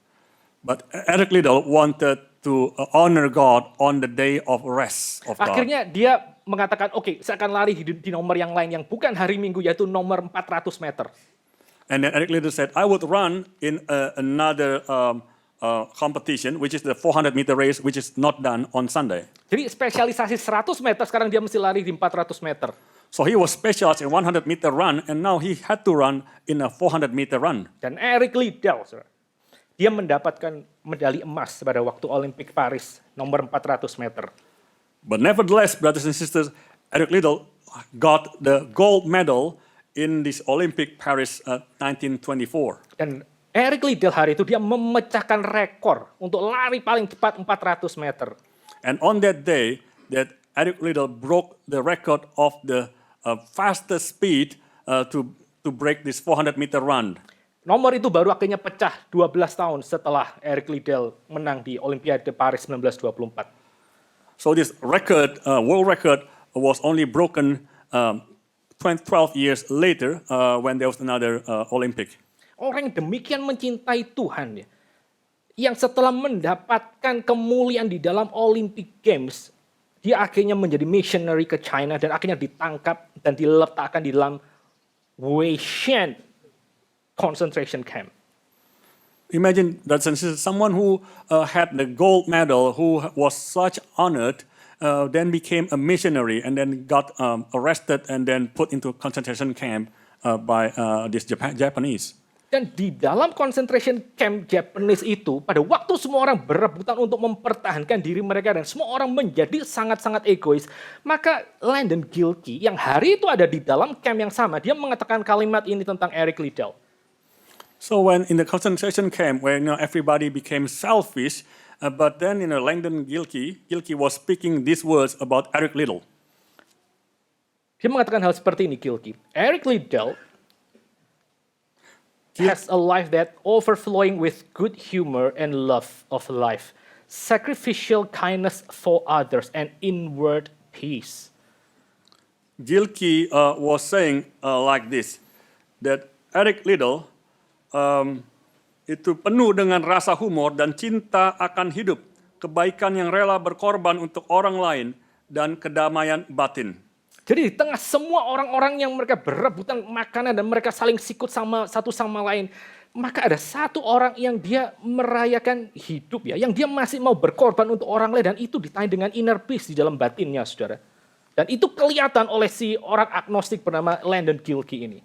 S2: But Eric Liddell wanted to honor God on the day of rest of God.
S1: Akhirnya dia mengatakan, oke, saya akan lari di nomor yang lain yang bukan hari Minggu, yaitu nomor 400 meter.
S2: And then Eric Liddell said, I would run in another competition, which is the 400-meter race, which is not done on Sunday.
S1: Jadi spesialisasi 100 meter, sekarang dia mesti lari di 400 meter.
S2: So he was specialized in 100-meter run, and now he had to run in a 400-meter run.
S1: Dan Eric Liddell, dia mendapatkan medali emas pada waktu Olimpik Paris nomor 400 meter.
S2: But nevertheless, brothers and sisters, Eric Liddell got the gold medal in this Olympic Paris 1924.
S1: Dan Eric Liddell hari itu dia memecahkan rekor untuk lari paling cepat 400 meter.
S2: And on that day, that Eric Liddell broke the record of the fastest speed to break this 400-meter run.
S1: Nomor itu baru akhirnya pecah 12 tahun setelah Eric Liddell menang di Olimpiade Paris 1924.
S2: So this record, world record, was only broken 12 years later when there was another Olympic.
S1: Orang yang demikian mencintai Tuhan, ya, yang setelah mendapatkan kemuliaan di dalam Olympic Games, dia akhirnya menjadi missionary ke China dan akhirnya ditangkap dan diletakkan di dalam Weishan concentration camp.
S2: Imagine that someone who had the gold medal, who was such honored, then became a missionary and then got arrested and then put into a concentration camp by this Japanese.
S1: Dan di dalam concentration camp Japanese itu, pada waktu semua orang berebutan untuk mempertahankan diri mereka dan semua orang menjadi sangat-sangat egois, maka Landon Gilkey yang hari itu ada di dalam camp yang sama, dia mengatakan kalimat ini tentang Eric Liddell.
S2: So when in the concentration camp where everybody became selfish, but then Langdon Gilkey was speaking these words about Eric Liddell.
S1: Dia mengatakan hal seperti ini, Gilkey. Eric Liddell has a life that overflowing with good humor and love of life, sacrificial kindness for others, and inward peace.
S2: Gilkey was saying like this, that Eric Liddell itu penuh dengan rasa humor dan cinta akan hidup, kebaikan yang rela berkorban untuk orang lain, dan kedamaian batin.
S1: Jadi di tengah semua orang-orang yang mereka berebutan makanan dan mereka saling sikut sama satu sama lain, maka ada satu orang yang dia merayakan hidup, ya, yang dia masih mau berkorban untuk orang lain, dan itu ditandai dengan inner peace di dalam batinnya, saudara. Dan itu kelihatan oleh si orang agnostik bernama Landon Gilkey ini.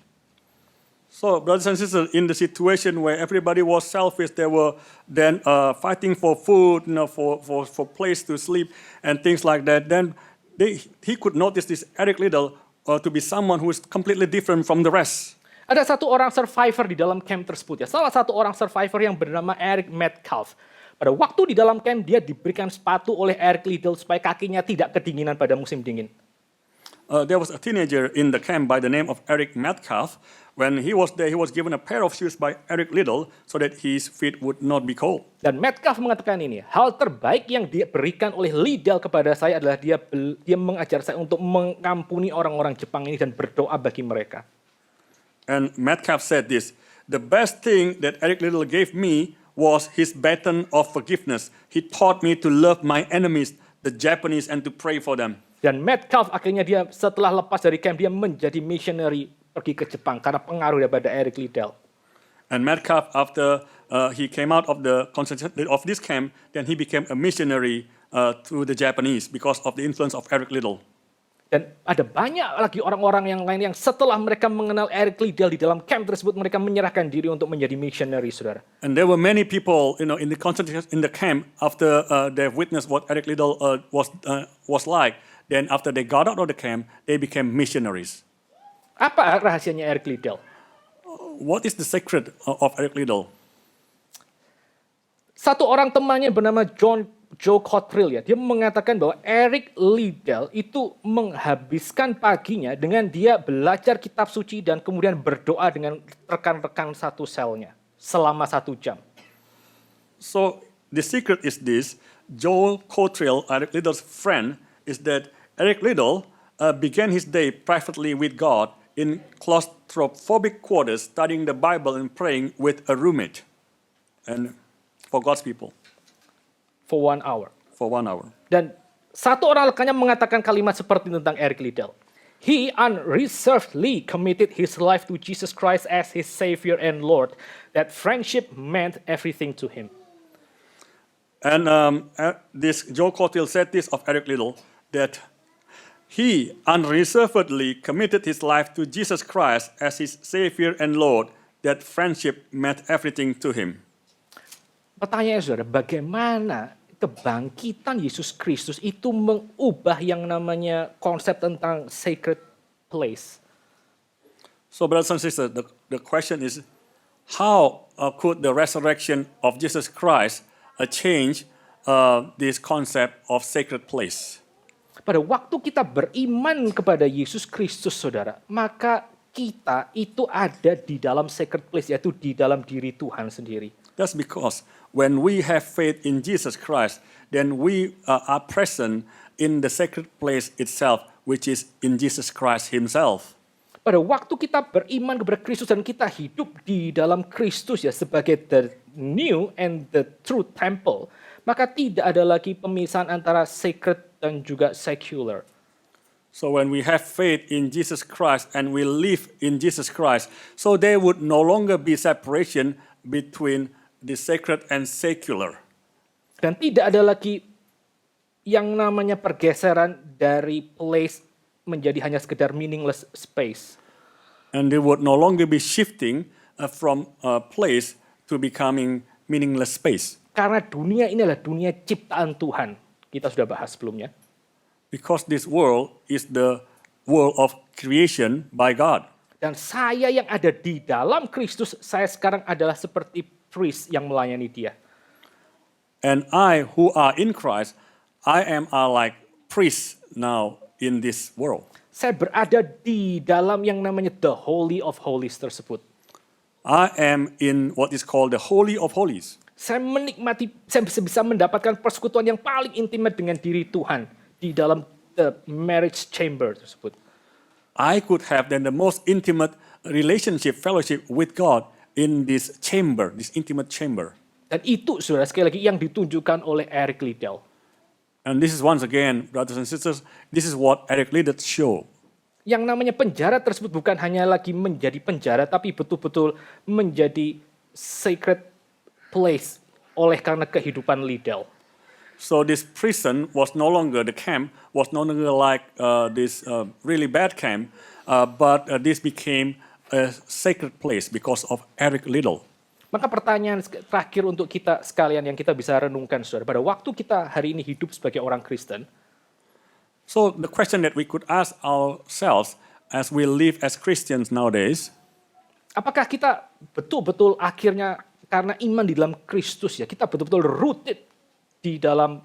S2: So, brothers and sisters, in the situation where everybody was selfish, they were then fighting for food, for place to sleep and things like that. Then he could notice this Eric Liddell to be someone who is completely different from the rest.
S1: Ada satu orang survivor di dalam camp tersebut, ya. Salah satu orang survivor yang bernama Eric Metcalf. Pada waktu di dalam camp, dia diberikan sepatu oleh Eric Liddell supaya kakinya tidak kedinginan pada musim dingin.
S2: There was a teenager in the camp by the name of Eric Metcalf. When he was there, he was given a pair of shoes by Eric Liddell so that his feet would not be cold.
S1: Dan Metcalf mengatakan ini, hal terbaik yang dia berikan oleh Liddell kepada saya adalah dia mengajar saya untuk mengampuni orang-orang Jepang ini dan berdoa bagi mereka.
S2: And Metcalf said this, the best thing that Eric Liddell gave me was his baton of forgiveness. He taught me to love my enemies, the Japanese, and to pray for them.
S1: Dan Metcalf akhirnya dia setelah lepas dari camp, dia menjadi missionary pergi ke Jepang karena pengaruh daripada Eric Liddell.
S2: And Metcalf, after he came out of this camp, then he became a missionary to the Japanese because of the influence of Eric Liddell.
S1: Dan ada banyak lagi orang-orang yang lain yang setelah mereka mengenal Eric Liddell di dalam camp tersebut, mereka menyerahkan diri untuk menjadi missionary, saudara.
S2: And there were many people, in the concentration in the camp after they've witnessed what Eric Liddell was like. Then after they got out of the camp, they became missionaries.
S1: Apa rahasianya Eric Liddell?
S2: What is the secret of Eric Liddell?
S1: Satu orang temannya bernama Joe Cottrell, ya, dia mengatakan bahwa Eric Liddell itu menghabiskan paginya dengan dia belajar kitab suci dan kemudian berdoa dengan rekan-rekan satu selnya selama 1 jam.
S2: So the secret is this: Joel Cottrell, Eric Liddell's friend, is that Eric Liddell began his day privately with God in claustrophobic quarters, studying the Bible and praying with a roommate, and for God's people.
S1: For 1 hour.
S2: For 1 hour.
S1: Dan satu orang rekannya mengatakan kalimat seperti tentang Eric Liddell. He unreservedly committed his life to Jesus Christ as his Savior and Lord. That friendship meant everything to him.
S2: And this Joe Cottrell said this of Eric Liddell, that he unreservedly committed his life to Jesus Christ as his Savior and Lord. That friendship meant everything to him.
S1: Pertanyaannya, saudara, bagaimana kebangkitan Yesus Kristus itu mengubah yang namanya konsep tentang sacred place?
S2: So, brothers and sisters, the question is, how could the resurrection of Jesus Christ change this concept of sacred place?
S1: Pada waktu kita beriman kepada Yesus Kristus, saudara, maka kita itu ada di dalam sacred place, yaitu di dalam diri Tuhan sendiri.
S2: That's because when we have faith in Jesus Christ, then we are present in the sacred place itself, which is in Jesus Christ himself.
S1: Pada waktu kita beriman kepada Kristus dan kita hidup di dalam Kristus, ya, sebagai the new and the true temple, maka tidak ada lagi pemisahan antara sacred dan juga secular.
S2: So when we have faith in Jesus Christ and we live in Jesus Christ, so there would no longer be separation between the sacred and secular.
S1: Dan tidak ada lagi yang namanya pergeseran dari place menjadi hanya sekedar meaningless space.
S2: And they would no longer be shifting from a place to becoming meaningless space.
S1: Karena dunia ini adalah dunia ciptaan Tuhan. Kita sudah bahas sebelumnya.
S2: Because this world is the world of creation by God.
S1: Dan saya yang ada di dalam Kristus, saya sekarang adalah seperti priest yang melayani dia.
S2: And I who are in Christ, I am like priest now in this world.
S1: Saya berada di dalam yang namanya the Holy of Holies tersebut.
S2: I am in what is called the Holy of Holies.
S1: Saya menikmati, saya bisa mendapatkan persekutuan yang paling intimate dengan diri Tuhan di dalam the marriage chamber tersebut.
S2: I could have then the most intimate relationship, fellowship with God in this chamber, this intimate chamber.
S1: Dan itu, saudara, sekali lagi yang ditunjukkan oleh Eric Liddell.
S2: And this is once again, brothers and sisters, this is what Eric Liddell showed.
S1: Yang namanya penjara tersebut bukan hanya lagi menjadi penjara, tapi betul-betul menjadi sacred place oleh karena kehidupan Liddell.
S2: So this prison was no longer, the camp was no longer like this really bad camp, but this became a sacred place because of Eric Liddell.
S1: Maka pertanyaan terakhir untuk kita sekalian yang kita bisa renungkan, saudara, pada waktu kita hari ini hidup sebagai orang Kristen,
S2: so the question that we could ask ourselves as we live as Christians nowadays,
S1: apakah kita betul-betul akhirnya karena iman di dalam Kristus, ya, kita betul-betul rooted di dalam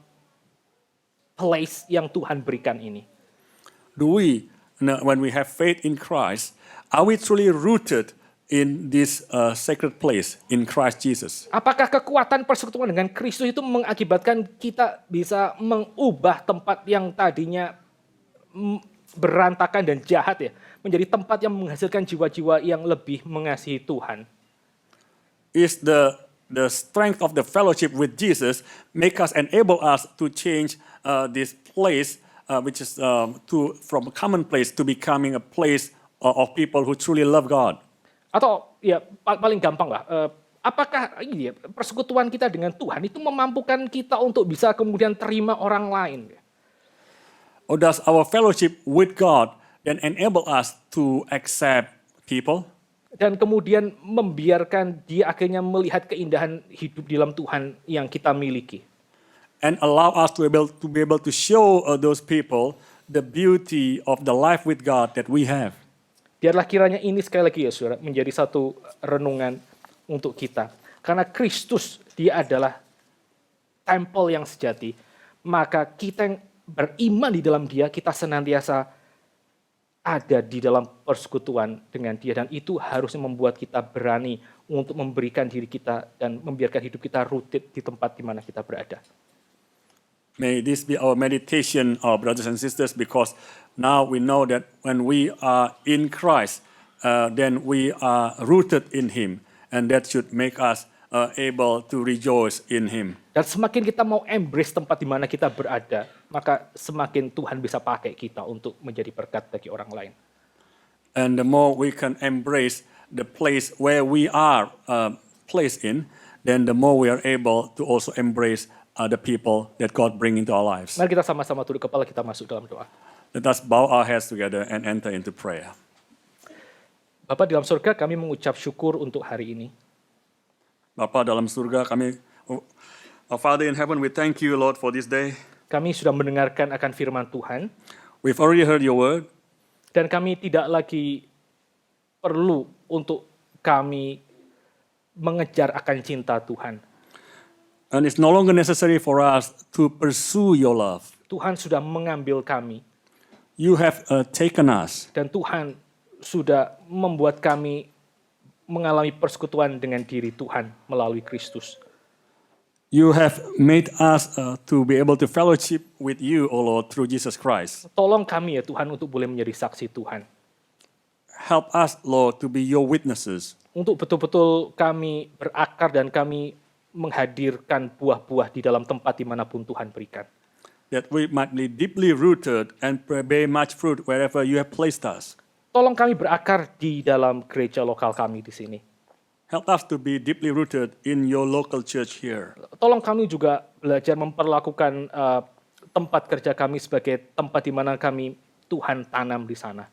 S1: place yang Tuhan berikan ini?
S2: do we, when we have faith in Christ, are we truly rooted in this sacred place in Christ Jesus?
S1: Apakah kekuatan persekutuan dengan Kristus itu mengakibatkan kita bisa mengubah tempat yang tadinya berantakan dan jahat, ya, menjadi tempat yang menghasilkan jiwa-jiwa yang lebih mengasihi Tuhan?
S2: Is the strength of the fellowship with Jesus make us, enable us to change this place, which is from a common place to becoming a place of people who truly love God?
S1: Atau ya paling gampang lah, apakah ini ya, persekutuan kita dengan Tuhan itu memampukan kita untuk bisa kemudian terima orang lain?
S2: Or does our fellowship with God then enable us to accept people?
S1: Dan kemudian membiarkan dia akhirnya melihat keindahan hidup di dalam Tuhan yang kita miliki.
S2: And allow us to be able to show those people the beauty of the life with God that we have.
S1: Biarlah kiranya ini sekali lagi ya saudara menjadi satu renungan untuk kita. Karena Kristus dia adalah tempel yang sejati. Maka kita yang beriman di dalam dia, kita senantiasa ada di dalam persekutuan dengan dia. Dan itu harusnya membuat kita berani untuk memberikan diri kita dan membiarkan hidup kita rooted di tempat di mana kita berada.
S2: May this be our meditation, our brothers and sisters, because now we know that when we are in Christ, then we are rooted in Him, and that should make us able to rejoice in Him.
S1: Dan semakin kita mau embrace tempat di mana kita berada, maka semakin Tuhan bisa pakai kita untuk menjadi berkat bagi orang lain.
S2: And the more we can embrace the place where we are placed in, then the more we are able to also embrace the people that God bring into our lives.
S1: Mari kita sama-sama tunduk kepala, kita masuk dalam doa.
S2: Let us bow our heads together and enter into prayer.
S1: Bapa di dalam surga, kami mengucap syukur untuk hari ini.
S2: Bapa dalam surga kami, our Father in heaven, we thank you, Lord, for this day.
S1: Kami sudah mendengarkan akan firman Tuhan,
S2: We've already heard your word,
S1: dan kami tidak lagi perlu untuk kami mengejar akan cinta Tuhan.
S2: and it's no longer necessary for us to pursue your love.
S1: Tuhan sudah mengambil kami,
S2: You have taken us,
S1: dan Tuhan sudah membuat kami mengalami persekutuan dengan diri Tuhan melalui Kristus.
S2: you have made us to be able to fellowship with you, O Lord, through Jesus Christ.
S1: Tolong kami ya Tuhan untuk boleh menjadi saksi Tuhan.
S2: Help us, Lord, to be your witnesses,
S1: Untuk betul-betul kami berakar dan kami menghadirkan buah-buah di dalam tempat dimanapun Tuhan berikan.
S2: that we might be deeply rooted and bear much fruit wherever you have placed us.
S1: Tolong kami berakar di dalam gereja lokal kami di sini.
S2: Help us to be deeply rooted in your local church here.
S1: Tolong kami juga belajar memperlakukan tempat kerja kami sebagai tempat di mana kami Tuhan tanam di sana.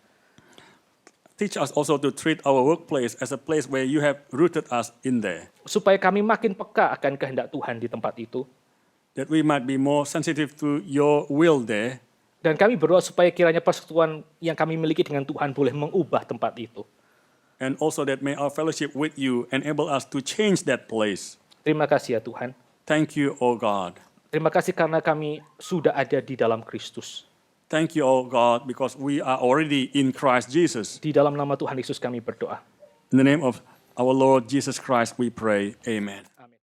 S2: Teach us also to treat our workplace as a place where you have rooted us in there,
S1: Supaya kami makin peka akan kehendak Tuhan di tempat itu.
S2: that we might be more sensitive to your will there,
S1: Dan kami berdoa supaya kiranya persekutuan yang kami miliki dengan Tuhan boleh mengubah tempat itu.
S2: and also that may our fellowship with you enable us to change that place.
S1: Terima kasih ya Tuhan.
S2: Thank you, O God.
S1: Terima kasih karena kami sudah ada di dalam Kristus.
S2: Thank you, O God, because we are already in Christ Jesus.
S1: Di dalam nama Tuhan Yesus kami berdoa.
S2: In the name of our Lord Jesus Christ, we pray. Amen.